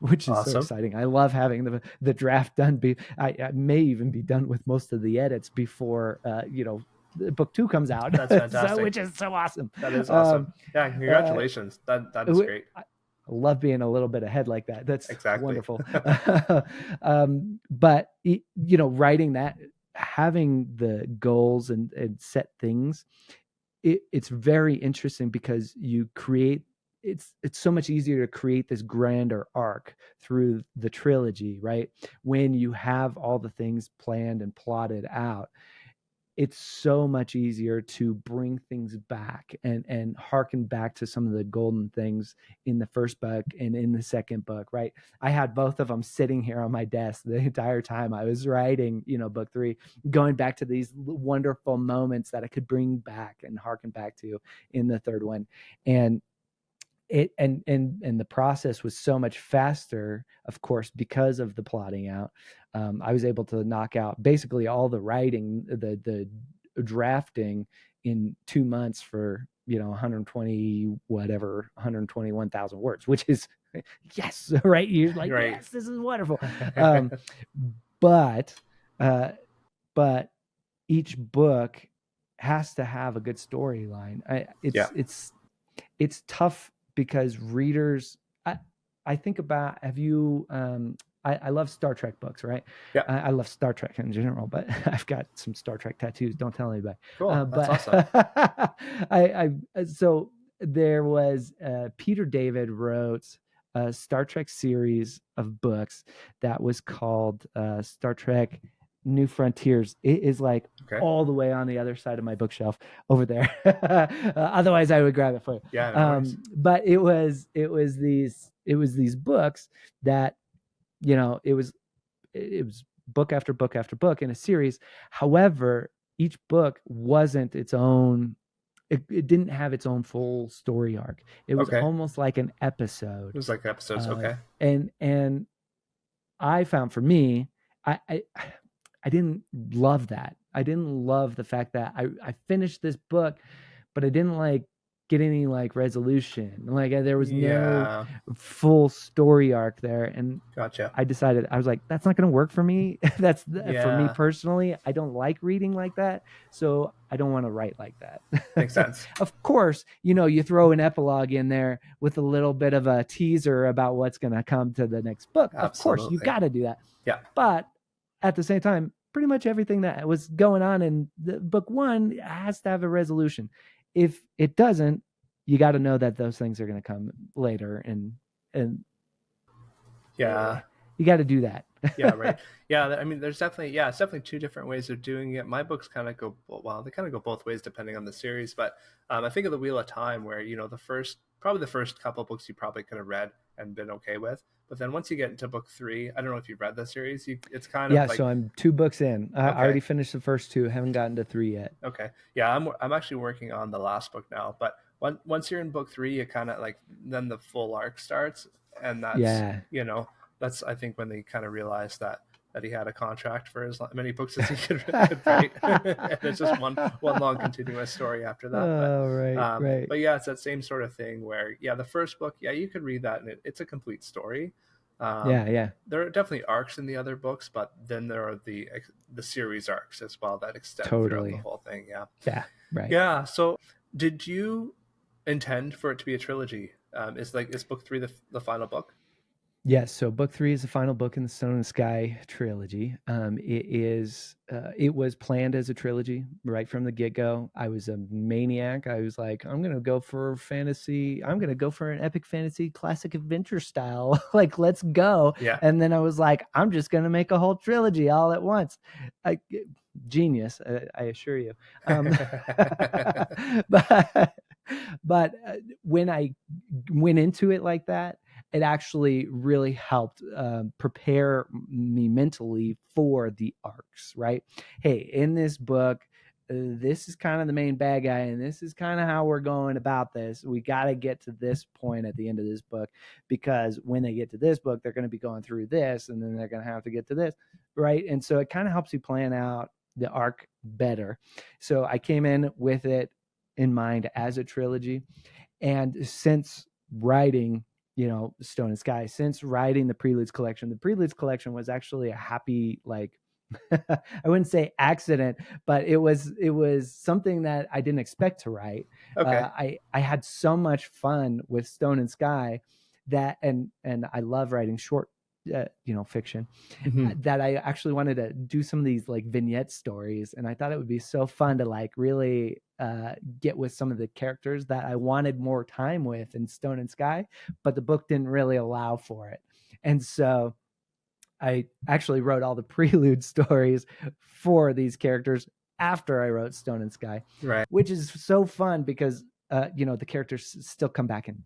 which is so Awesome. exciting. I love having the draft done. I may even be done with most of the edits before book two comes out. That's So, fantastic. which is so awesome. That is awesome. Um, Yeah. uh, Congratulations. That is great. I love being a little bit ahead like that. That's Exactly. wonderful. But writing that, having the goals and set things, it's very interesting because you create it's so much easier to create this grander arc through the trilogy, right? When you have all the things planned and plotted out, it's so much easier to bring things back and harken back to some of the golden things in the first book and in the second book, right? I had both of them sitting here on my desk the entire time I was writing, book three, going back to these wonderful moments that I could bring back and harken back to in the third one. And the process was so much faster, of course, because of the plotting out. I was able to knock out basically all the writing, the drafting in 2 months for 120 whatever 121,000 words, which is yes, right? You're like, Right. yes, this is wonderful. um, but uh, but each book has to have a good storyline. Yeah. It's tough because readers, I think about, have you I love Star Trek books, right? Yeah. I love Star Trek in general, but I've got some Star Trek tattoos. Don't tell anybody. Cool. That's But awesome. so there was Peter David wrote a Star Trek series of books that was called Star Trek New Frontiers. It is like Okay. all the way on the other side of my bookshelf over there. Otherwise, I would grab it for you. Yeah. No worries. But it was these books that it was book after book after book in a series. However, each book wasn't its own. It didn't have its own full story arc. It was Okay. It almost like an episode, was like episodes. Okay. and I found for me, I didn't love that. I didn't love the fact that I finished this book, but I didn't like. get any like resolution. Like there was no Yeah. full story arc there, and Gotcha. I decided, I was like, that's not going to work for me. That's for me Yeah. personally. I don't like reading like that, so I don't want to write like Makes that. sense. Of course, you throw an epilogue in there with a little bit of a teaser about what's going to come to the next book. Of course, you Absolutely. got to do that. Yeah. But at the same time, pretty much everything that was going on in the book one has to have a resolution. If it doesn't, you got to know that those things are going to come later, and Yeah. you got to do that. Yeah, right. Yeah, I mean, there's definitely, yeah, it's definitely two different ways of doing it. My books kind of go, well, they kind of go both ways depending on the series. But I think of the Wheel of Time, where probably the first couple of books you probably could have read and been okay with. But then once you get into book three, I don't know if you've read the series. It's kind of Yeah, like, so I'm 2 books in. I okay, already finished the first 2. Haven't gotten to 3 yet. okay, yeah, I'm actually working on the last book now. But once you're in book three, you kind of like then the full arc starts, and Yeah. that's I think when they kind of realize that he had a contract for as many books as he could write, and it's just one long continuous story after that. Oh, right, right. But yeah, it's that same sort of thing where yeah, the first book, yeah, you could read that and it's a complete story. Yeah, yeah, There are definitely arcs in the other books, but then there are the series arcs as well that extend throughout the totally. whole thing. Yeah, Yeah, right. yeah. So, did you intend for it to be a trilogy? Is book three the final book? Yes, so book 3 is the final book in the Stone and Sky trilogy. It was planned as a trilogy right from the get-go. I was a maniac. I was like, I'm gonna go for fantasy. I'm gonna go for an epic fantasy classic adventure style. Like, let's go. Yeah. And then I was like, I'm just gonna make a whole trilogy all at once. I, Genius, I assure you. But when I went into it like that, it actually really helped prepare me mentally for the arcs, right? Hey, in this book, this is kind of the main bad guy, and this is kind of how we're going about this. We got to get to this point at the end of this book, because when they get to this book, they're going to be going through this, and then they're going to have to get to this, right? And so it kind of helps you plan out the arc better. So I came in with it in mind as a trilogy. And since writing, Stone and Sky, since writing the Preludes collection was actually a happy, like, I wouldn't say accident, but it was something that I didn't expect to write. Okay. I had so much fun with Stone and Sky that, and I love writing short, fiction, Mhm. that I actually wanted to do some of these like vignette stories, and I thought it would be so fun to like really get with some of the characters that I wanted more time with in Stone and Sky, but the book didn't really allow for it. And so I actually wrote all the prelude stories for these characters after I wrote Stone and Sky, Right. which is so fun because the characters still come back in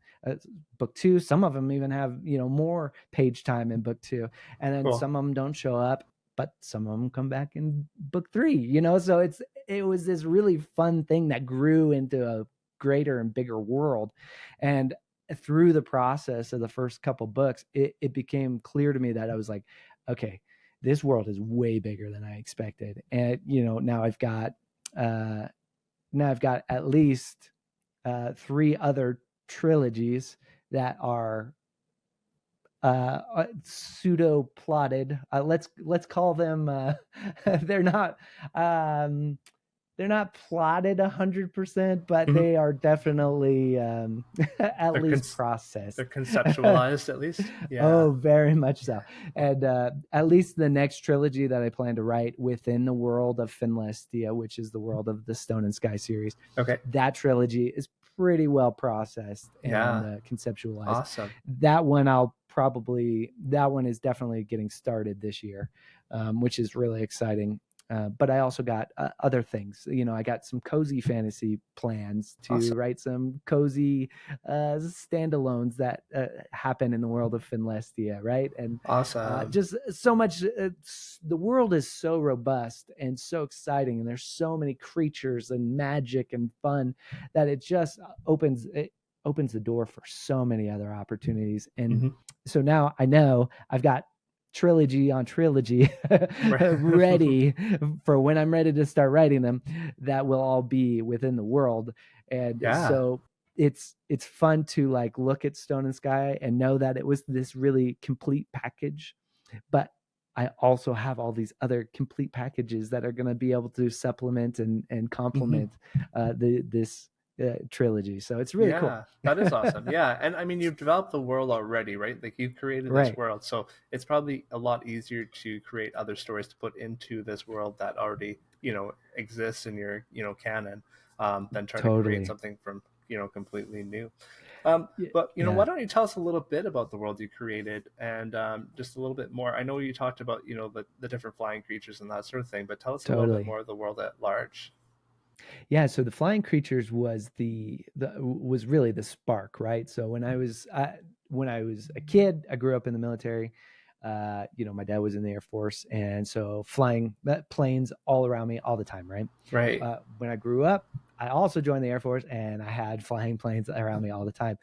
book 2. Some of them even have more page time in book 2, and then Cool. some of them don't show up, but some of them come back in book 3. So it was this really fun thing that grew into a greater and bigger world, and through the process of the first couple books, it became clear to me that I was like, okay, this world is way bigger than I expected. And uh, now I've got at least 3 other trilogies that are pseudo plotted. Let's call them. They're not. They're not plotted 100%, but Mhm. they are definitely at They're least cons- processed. they're conceptualized at least. Yeah. Oh, very much so. And at least the next trilogy that I plan to write within the world of Finlestia, which is the world of the Stone and Sky series, Okay. that trilogy is pretty well processed and Yeah. conceptualized. Awesome. That one is definitely getting started this year, which is really exciting. But I also got other things. I got some cozy fantasy plans to Awesome. write some cozy standalones that happen in the world of Finlestia, right? And Awesome. just so much. The world is so robust and so exciting, and there's so many creatures and magic and fun that it just opens the door for so many other opportunities. And Mhm. so now I know I've got trilogy on trilogy Right. ready for when I'm ready to start writing them, that will all be within the world. And Yeah. so it's fun to like look at Stone and Sky and know that it was this really complete package, but I also have all these other complete packages that are going to be able to supplement and Hmm. complement this trilogy. So it's really cool. Yeah, that is awesome. Yeah, and I mean, you've developed the world already, right? Like you've created this Right. world, so it's probably a lot easier to create other stories to put into this world that already, exists in your, canon, than trying to create Totally. something from, completely new. Yeah. But why Yeah. don't you tell us a little bit about the world you created and just a little bit more? I know you talked about, the different flying creatures and that sort of thing, but tell us a little bit Totally. more of the world at large. Yeah, so the flying creatures was was really the spark, right? So when I was a kid, I grew up in the military. My dad was in the Air Force, and so flying planes all around me all the time, right? Right. When I grew up, I also joined the Air Force, and I had flying planes around me all the time.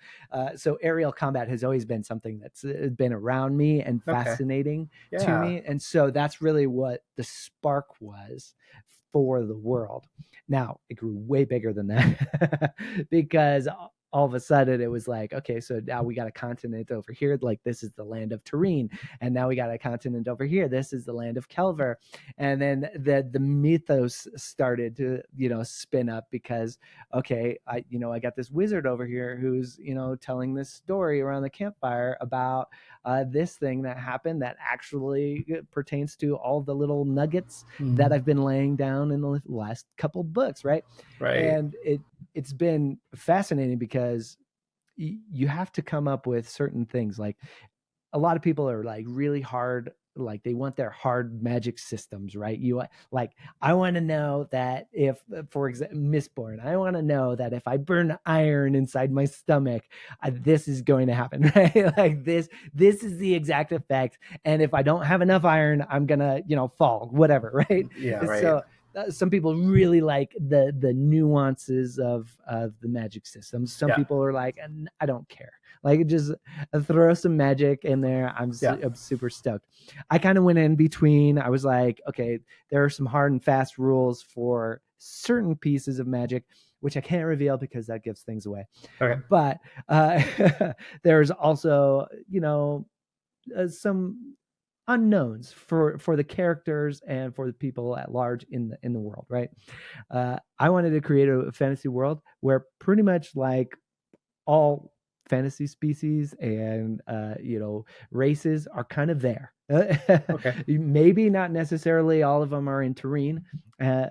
So aerial combat has always been something that's been around me and Okay. fascinating to Yeah. me, and so that's really what the spark was for the world. Now it grew way bigger than that because all of a sudden it was like, okay, so now we got a continent over here, like this is the land of Tureen, and now we got a continent over here, this is the land of Kelver, and then the mythos started to spin up because okay, I got this wizard over here who's telling this story around the campfire about this thing that happened that actually pertains to all the little nuggets that Mhm. I've been laying down in the last couple books, right? Right. And it's been fascinating because you have to come up with certain things. Like a lot of people are like really hard, like they want their hard magic systems, right? Like, I want to know that if, for example, Mistborn, I want to know that if I burn iron inside my stomach, this is going to happen, right? Like this is the exact effect, and if I don't have enough iron, I'm gonna fall, whatever, right? Yeah. Right. So some people really like the nuances of the magic systems. Some Yeah. people are like, I don't care, like just throw some magic in there. Yeah. I'm super stoked. I kind of went in between. I was like, okay, there are some hard and fast rules for certain pieces of magic, which I can't reveal because that gives things away. Okay. But uh, there's also, some unknowns for the characters and for the people at large in the world, right? I wanted to create a fantasy world where pretty much like all fantasy species and races are kind of there. Okay. Maybe not necessarily all of them are in Terrain.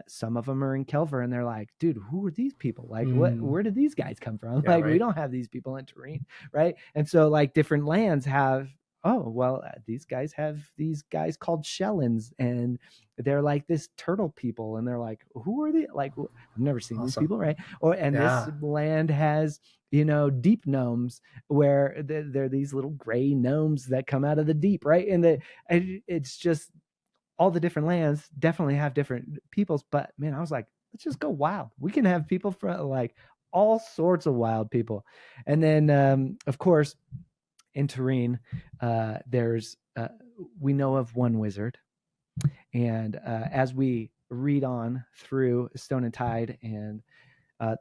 Some of them are in Kelver, and they're like, dude, who are these people? Like, what? Mm. Where did these guys come from? Yeah. Like, we Right. don't have these people in Terrain, right? And so, like, different lands have. Oh well, these guys have these guys called Shellens, and they're like this turtle people, and they're like, who are they? Like, I've never seen these Awesome. people, right? And this Yeah. land has deep gnomes where they're these little gray gnomes that come out of the deep, right? It's just all the different lands definitely have different peoples, but man, I was like, let's just go wild. We can have people from like all sorts of wild people. And then of course in Terrain, there's we know of one wizard, and as we read on through Stone and Tide and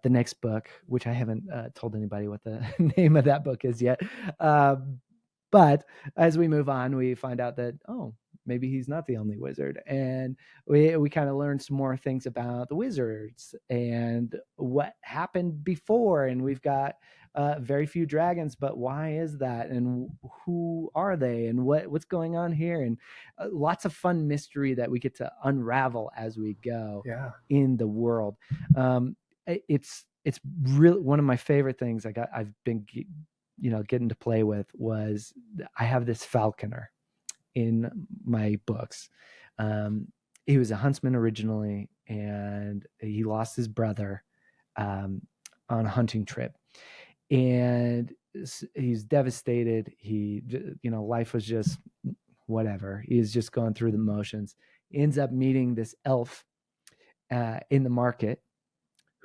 the next book, which I haven't told anybody what the name of that book is yet. Uh, but as we move on, we find out that, oh, maybe he's not the only wizard. And we kind of learn some more things about the wizards and what happened before. And we've got very few dragons, but why is that? And who are they? And what's going on here? And lots of fun mystery that we get to unravel as we go Yeah. in the world. Um, it's really one of my favorite things I've been getting to play with. Was I have this falconer in my books. um he was a huntsman originally, and he lost his brother um on a hunting trip, and he's devastated. Life was just whatever. He's just going through the motions. He ends up meeting this elf in the market,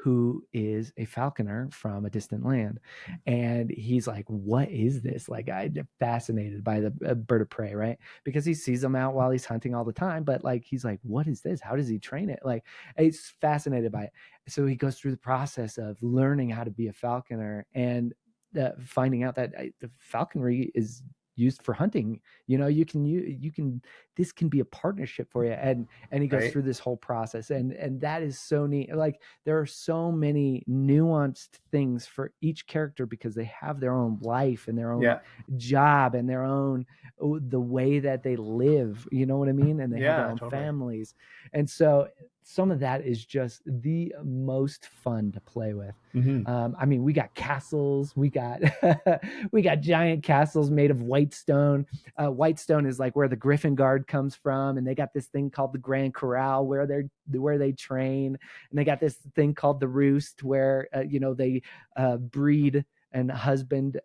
who is a falconer from a distant land. And he's like, what is this? Like, I'm fascinated by the bird of prey, right? Because he sees them out while he's hunting all the time. But like, he's like, what is this? How does he train it? Like, he's fascinated by it. So he goes through the process of learning how to be a falconer and finding out that the falconry is used for hunting. You can this can be a partnership for you. And he goes Right. through this whole process, and that is so neat. Like, there are so many nuanced things for each character because they have their own life and their own Yeah. job and their own the way that they live, you know what I mean? And they have their Yeah, own totally. families. And so some of that is just the most fun to play with. Mm-hmm. I mean, we got castles, we got we got giant castles made of white stone. White stone is like where the Griffin Guard comes from, and they got this thing called the Grand Corral where they train, and they got this thing called the Roost where they breed and husband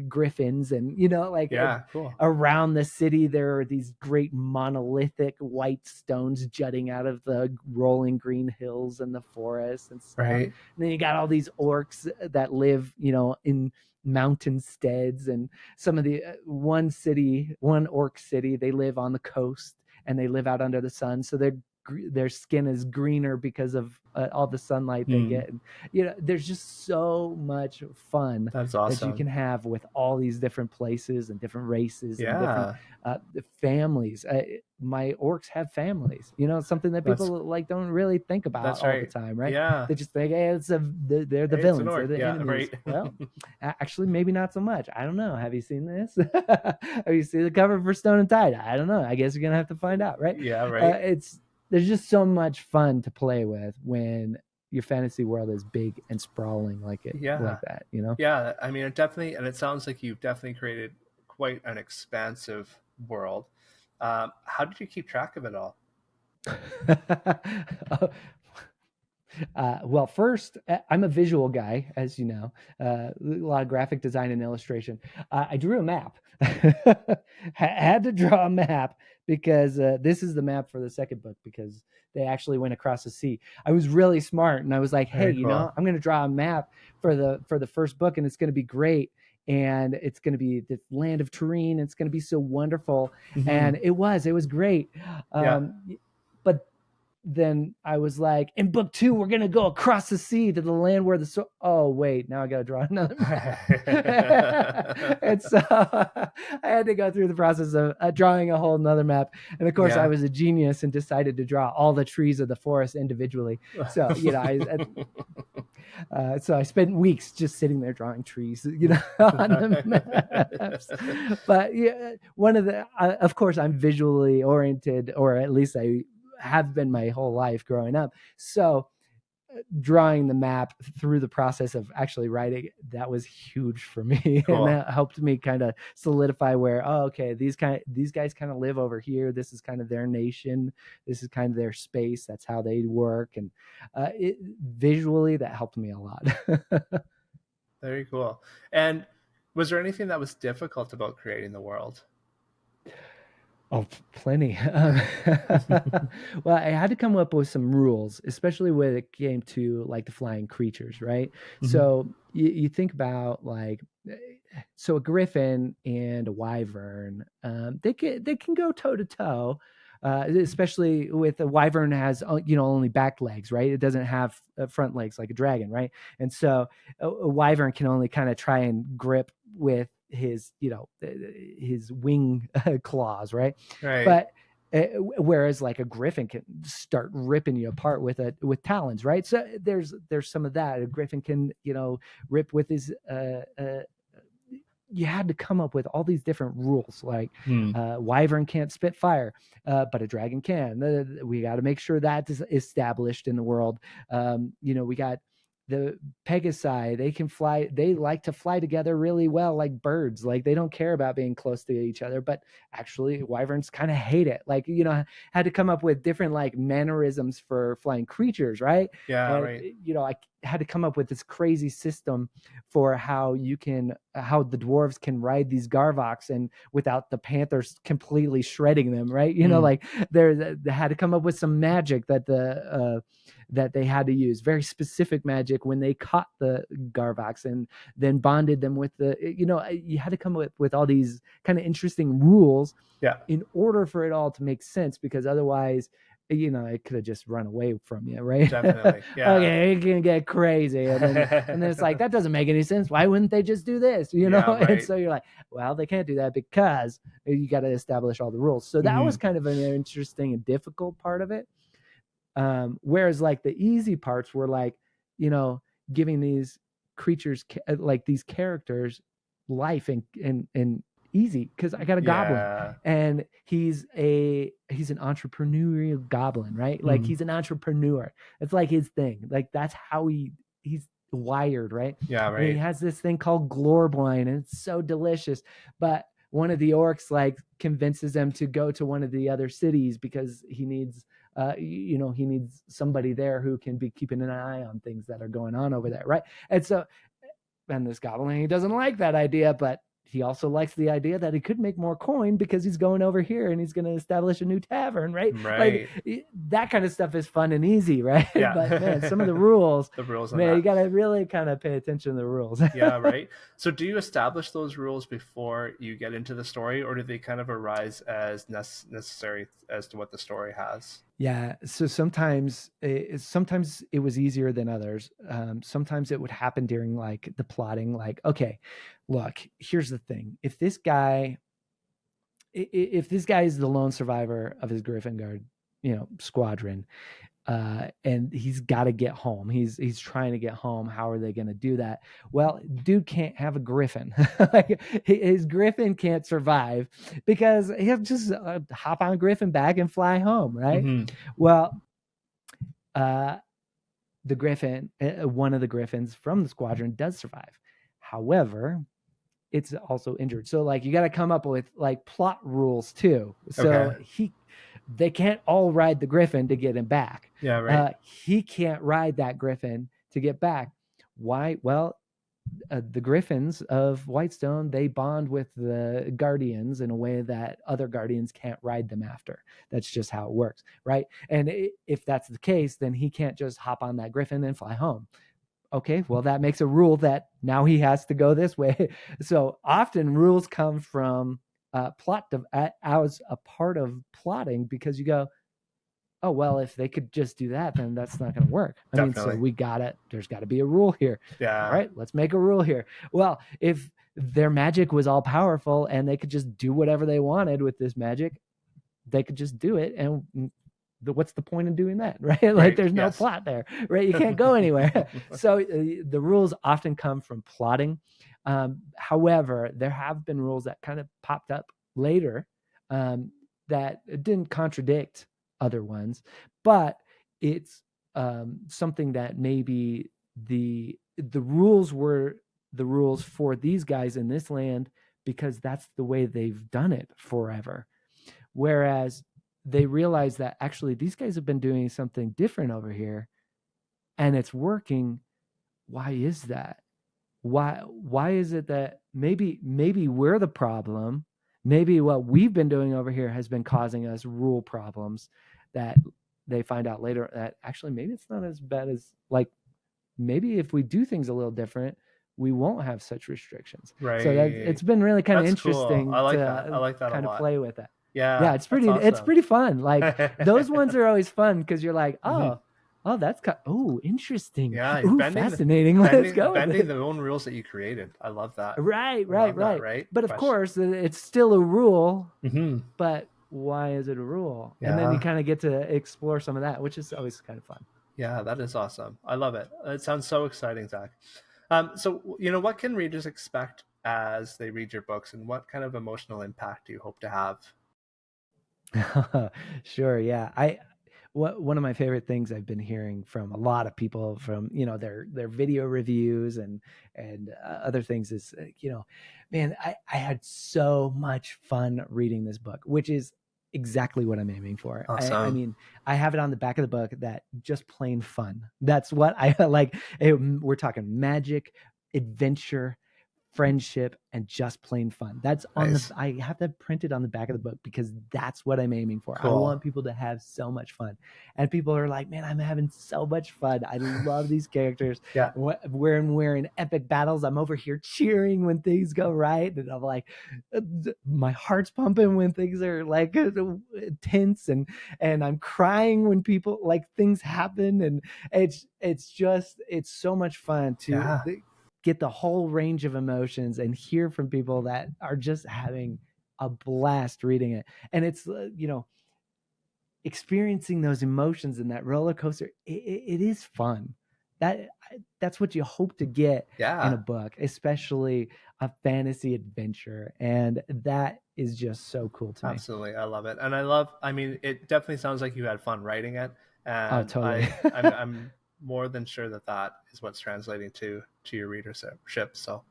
griffins, and like Yeah, cool. around the city there are these great monolithic white stones jutting out of the rolling green hills and the forest and stuff. Right. And then you got all these orcs that live, in mountain steads. And some of the one orc city, they live on the coast and they live out under the sun. So their skin is greener because of all the sunlight they Mm. get. And, there's just so much fun That's that you awesome. can have with all these different places and different races and different Yeah. families. My orcs have families, something that That's people like don't really think about that's all the right. time, right? Yeah. They just think, hey, they're the Hey, it's an villains, they're orc. the Yeah, enemies. right. Well, actually, maybe not so much. I don't know. Have you seen this? Have you seen the cover for Stone and Tide? I don't know. I guess you're gonna have to find out, right? Yeah, right. There's just so much fun to play with when your fantasy world is big and sprawling like Yeah. that, Yeah, I mean, it sounds like you've definitely created quite an expansive world. How did you keep track of it all? Well, first, I'm a visual guy, as you know, a lot of graphic design and illustration. I drew a map. Had to draw a map because this is the map for the second book because they actually went across the sea. I was really smart and I was like, hey, Very cool. I'm going to draw a map for the first book and it's going to be great. And it's going to be the land of Terrain. It's going to be so wonderful. Mm-hmm. And it was great. Yeah. But then I was like, in book 2, we're gonna go across the sea to the land where oh wait, now I gotta draw another map. And so I had to go through the process of drawing a whole another map. And of course, I Yeah. was a genius and decided to draw all the trees of the forest individually. So so I spent weeks just sitting there drawing trees, on the maps. But yeah, of course, I'm visually oriented, or at least I have been my whole life growing up. So drawing the map through the process of actually writing, that was huge for me. And Cool. that helped me kind of solidify where, okay, these guys kind of live over here. This is kind of their nation. This is kind of their space. That's how they work. And visually, that helped me a lot. Very cool. And was there anything that was difficult about creating the world? Oh, plenty. Well, I had to come up with some rules, especially when it came to like the flying creatures, right? Mm-hmm. So you think about so a griffin and a wyvern, they can go toe to toe. Especially with a wyvern has only back legs, right? It doesn't have front legs like a dragon, right? And so a wyvern can only kind of try and grip with his wing claws, right? Right. But whereas like a griffin can start ripping you apart with talons, right? So there's some of that. A griffin can rip with his you had to come up with all these different rules, like Hmm. wyvern can't spit fire, but a dragon can. We got to make sure that is established in the world. We got the pegasi, they can fly, they like to fly together really well like birds, like they don't care about being close to each other. But actually wyverns kind of hate it, had to come up with different like mannerisms for flying creatures, right? Yeah, And right. I had to come up with this crazy system for how the dwarves can ride these garvox and without the panthers completely shredding them, right? Hmm. Like they had to come up with some magic that that they had to use, very specific magic when they caught the Garvox and then bonded them with the, you had to come up with all these kind of interesting rules Yeah. in order for it all to make sense, because otherwise, it could have just run away from you, right? Definitely. Yeah. Okay, it can get crazy. And then it's like, that doesn't make any sense. Why wouldn't they just do this? Yeah, right. And so you're like, well, they can't do that because you got to establish all the rules. So that was kind of an interesting and difficult part of it. Whereas like the easy parts were like, giving these creatures, like these characters, life and easy, because I got a goblin, and he's an entrepreneurial goblin, right? Like he's an entrepreneur. It's like his thing. Like that's how he's wired, right? Yeah, right. And he has this thing called glorbline, and it's so delicious. But one of the orcs like convinces him to go to one of the other cities because he needs he needs somebody there who can be keeping an eye on things that are going on over there, right? And so, and this goblin, he doesn't like that idea, but he also likes the idea that he could make more coin because he's going over here and he's going to establish a new tavern, right? Right. Like that kind of stuff is fun and easy, right? Yeah. But man, some of the rules, man, you got to really kind of pay attention to the rules. Yeah, right. So do you establish those rules before you get into the story, or do they kind of arise as necessary as to what the story has? Yeah. So sometimes it was easier than others. Sometimes it would happen during like the plotting, like, okay, look, here's the thing. If this guy is the lone survivor of his Griffin Guard, squadron, and he's got to get home. He's trying to get home. How are they going to do that? Well, dude can't have a griffin. Like his griffin can't survive because he'll just hop on griffin back and fly home, right? Well, the griffin, one of the griffins from the squadron, does survive. However, it's also injured. So like you got to come up with like plot rules too. So they can't all ride the griffin to get him back. Yeah, right. He can't ride that griffin to get back. Why? Well, the griffins of Whitestone, they bond with the guardians in a way that other guardians can't ride them after. That's just how it works, right? And if that's the case, then he can't just hop on that griffin and fly home. Okay, well, that makes a rule that now he has to go this way. So often rules come from plot as a part of plotting, because you go, oh, well, if they could just do that, then that's not going to work. I mean, so there's got to be a rule here. Yeah. All right, let's make a rule here. Well, if their magic was all powerful and they could just do whatever they wanted with this magic, they could just do it. And what's the point in doing that, right? Like there's no plot there, right? You can't go anywhere. So the rules often come from plotting. However, there have been rules that kind of popped up later that didn't contradict other ones, but it's something that maybe the rules were the rules for these guys in this land because that's the way they've done it forever. Whereas they realize that actually these guys have been doing something different over here and it's working. Why is that? Why is it that maybe we're the problem? Maybe what we've been doing over here has been causing us rule problems that they find out later that actually maybe it's not as bad as, like, maybe if we do things a little different, we won't have such restrictions. Right. So it's been really kind of interesting. Cool. I like that kind a lot. of play with it. Yeah, it's pretty awesome. It's pretty fun. Like those ones are always fun because you're like, oh, that's interesting. Yeah, fascinating. Let's go. Bending the own rules that you created. I love that. Right. But of course, it's still a rule. But why is it a rule? Yeah. And then you kind of get to explore some of that, which is always kind of fun. Yeah, that is awesome. I love it. It sounds so exciting, Zach. So, what can readers expect as they read your books, and what kind of emotional impact do you hope to have? Sure. Yeah. One of my favorite things I've been hearing from a lot of people from, their video reviews and other things is, man, I had so much fun reading this book, which is exactly what I'm aiming for. Awesome. I mean, I have it on the back of the book that just plain fun. That's what I like. We're talking magic, adventure, friendship, and just plain fun. That's on Nice. I have that printed on the back of the book because that's what I'm aiming for. I Cool. want people to have so much fun. And people are like, man, I'm having so much fun. I love these characters. Yeah. When we're in epic battles, I'm over here cheering when things go right. And I'm like, my heart's pumping when things are like tense, and I'm crying when people like things happen. And it's so much fun to get the whole range of emotions and hear from people that are just having a blast reading it. And it's, experiencing those emotions and that roller coaster. It is fun. That's what you hope to get in a book, especially a fantasy adventure. And that is just so cool to me. Absolutely. I love it. And I mean, it definitely sounds like you had fun writing it. And totally. I'm more than sure that is what's translating to your readership. So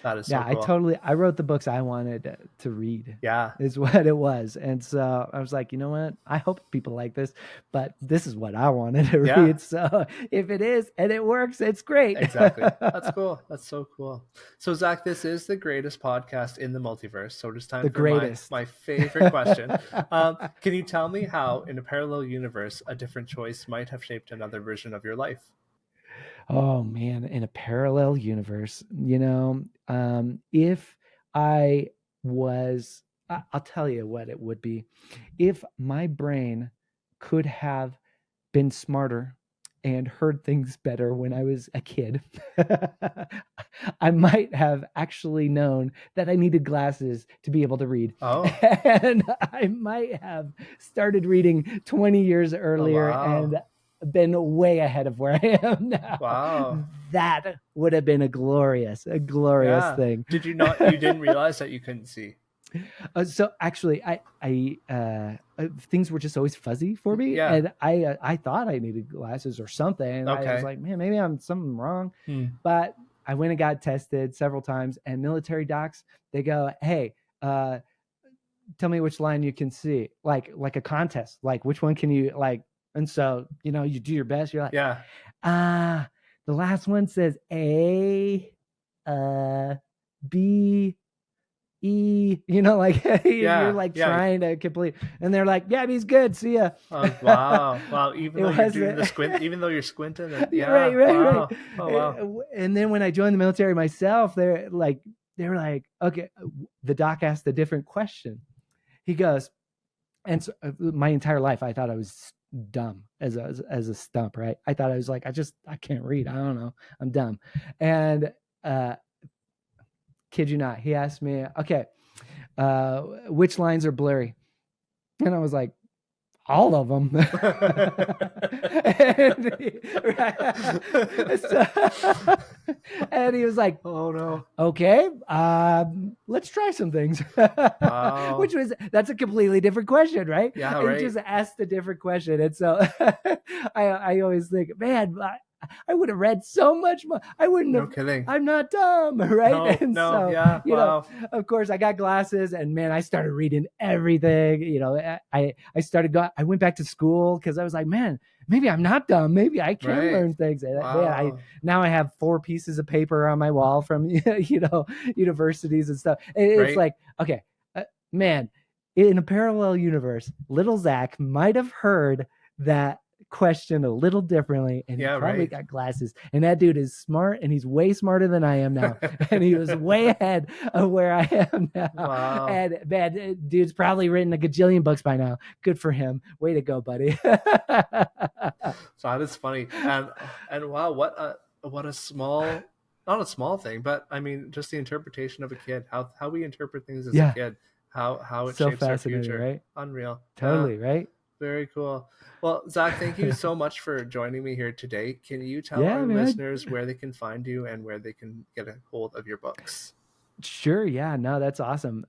that is so cool. I wrote the books I wanted to read. Yeah. Is what it was. And so I was like, you know what? I hope people like this, but this is what I wanted to read. So if it is and it works, it's great. Exactly. That's cool. That's so cool. So Zach, this is the greatest podcast in the multiverse. So it's time for my favorite question. Can you tell me how in a parallel universe, a different choice might have shaped another version of your life? Oh man, in a parallel universe, if I was, I'll tell you what it would be. If my brain could have been smarter and heard things better when I was a kid, I might have actually known that I needed glasses to be able to read. Oh. And I might have started reading 20 years earlier and been way ahead of where I am now. Wow. That would have been a glorious thing. You didn't realize that you couldn't see? So actually, I things were just always fuzzy for me, and I thought I needed glasses or something. And I was like, man, maybe I'm something wrong. But I went and got tested several times, and military docs, they go, hey, tell me which line you can see, like a contest, like which one can you like. And so, you do your best. You're like, the last one says A, B, E, you're like trying to complete, and they're like, yeah, he's good. See ya. Oh, wow. Even though you're doing the squint, even though you're squinting. Right. Oh, wow. And then when I joined the military myself, they were like, okay, the doc asked a different question. He goes, and so my entire life, I thought I was dumb as a stump, right? I thought I was like, I can't read. I don't know. I'm dumb. And, kid you not, he asked me, okay, which lines are blurry? And I was like, all of them. And he was like, oh no, okay, let's try some things. Wow. That's a completely different question, right? Yeah, right. He just asked a different question. And so I always think, man, I would have read so much more. I wouldn't have. No kidding. I'm not dumb, right? Of course, I got glasses, and man, I started reading everything. I went back to school because I was like, man, maybe I'm not dumb. Maybe I can learn things. And now I have 4 pieces of paper on my wall from universities and stuff. It's like, okay, man, in a parallel universe, little Zach might have heard that question a little differently, and he probably got glasses, and that dude is smart, and he's way smarter than I am now. And he was way ahead of where I am now. Wow. And man, dude's probably written a gajillion books by now. Good for him. Way to go, buddy. So that is funny. And wow, what a small, not a small thing, but I mean, just the interpretation of a kid, how we interpret things as a kid, how it shapes our future. Right? Unreal. Totally, right? Very cool. Well, Zach, thank you so much for joining me here today. Can you tell our listeners where they can find you and where they can get a hold of your books? Sure. Yeah, no, that's awesome.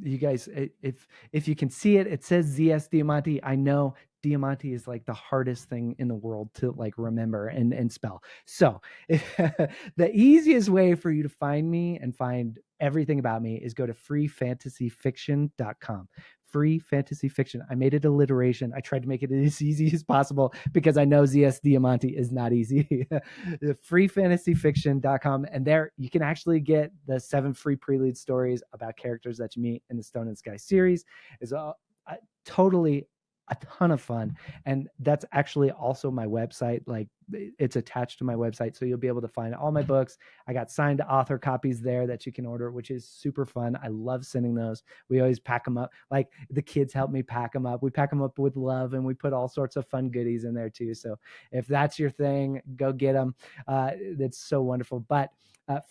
You guys, if you can see it, it says ZS Diamanti. I know Diamanti is like the hardest thing in the world to like remember and spell. So the easiest way for you to find me and find everything about me is go to freefantasyfiction.com. free fantasy fiction. I made it alliteration. I tried to make it as easy as possible because I know ZS Diamanti is not easy. freefantasyfiction.com. And there you can actually get the 7 free prelude stories about characters that you meet in the Stone and Sky series. Is totally a ton of fun. And that's actually also my website. Like, it's attached to my website, so you'll be able to find all my books. I got signed author copies there that you can order, which is super fun. I love sending those. We always pack them up. Like, the kids help me pack them up. We pack them up with love, and we put all sorts of fun goodies in there too. So if that's your thing, go get them. That's so wonderful. But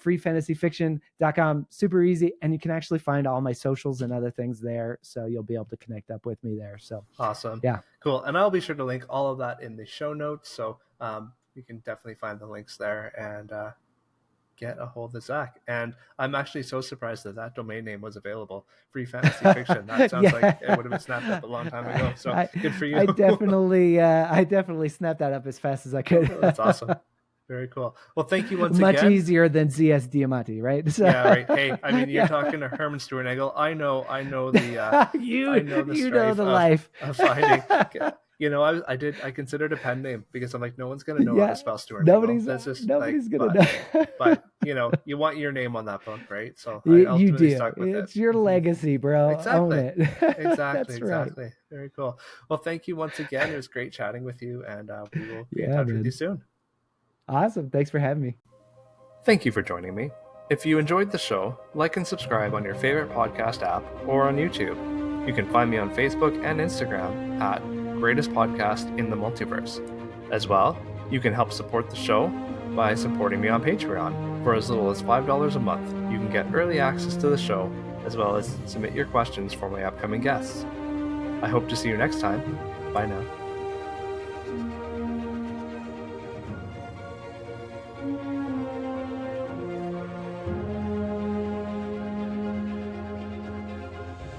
freefantasyfiction.com, super easy, and you can actually find all my socials and other things there, so you'll be able to connect up with me there. So awesome. Yeah, cool. And I'll be sure to link all of that in the show notes, so you can definitely find the links there and get a hold of Zach. And I'm actually so surprised that domain name was available, Free Fantasy Fiction. That sounds like it would have been snapped up a long time ago, so good for you. I definitely snapped that up as fast as I could. That's awesome. Very cool. Well, thank you once again. Much easier than ZS Diamanti, right? So, yeah, right. Hey, I mean, you're talking to Herman Steuernagel. I know the you know the life of finding. I considered a pen name because I'm like, no one's gonna know how to spell Steuernagel. Nobody's gonna know. But you want your name on that book, right? So I you do. Stuck with it's your legacy, bro. Exactly. Own it. Exactly. Right. Very cool. Well, thank you once again. It was great chatting with you, and we will be in touch with you soon. Awesome. Thanks for having me. Thank you for joining me. If you enjoyed the show, like and subscribe on your favorite podcast app or on YouTube. You can find me on Facebook and Instagram at Greatest Podcast in the Multiverse. As well, you can help support the show by supporting me on Patreon. For as little as $5 a month, you can get early access to the show, as well as submit your questions for my upcoming guests. I hope to see you next time. Bye now.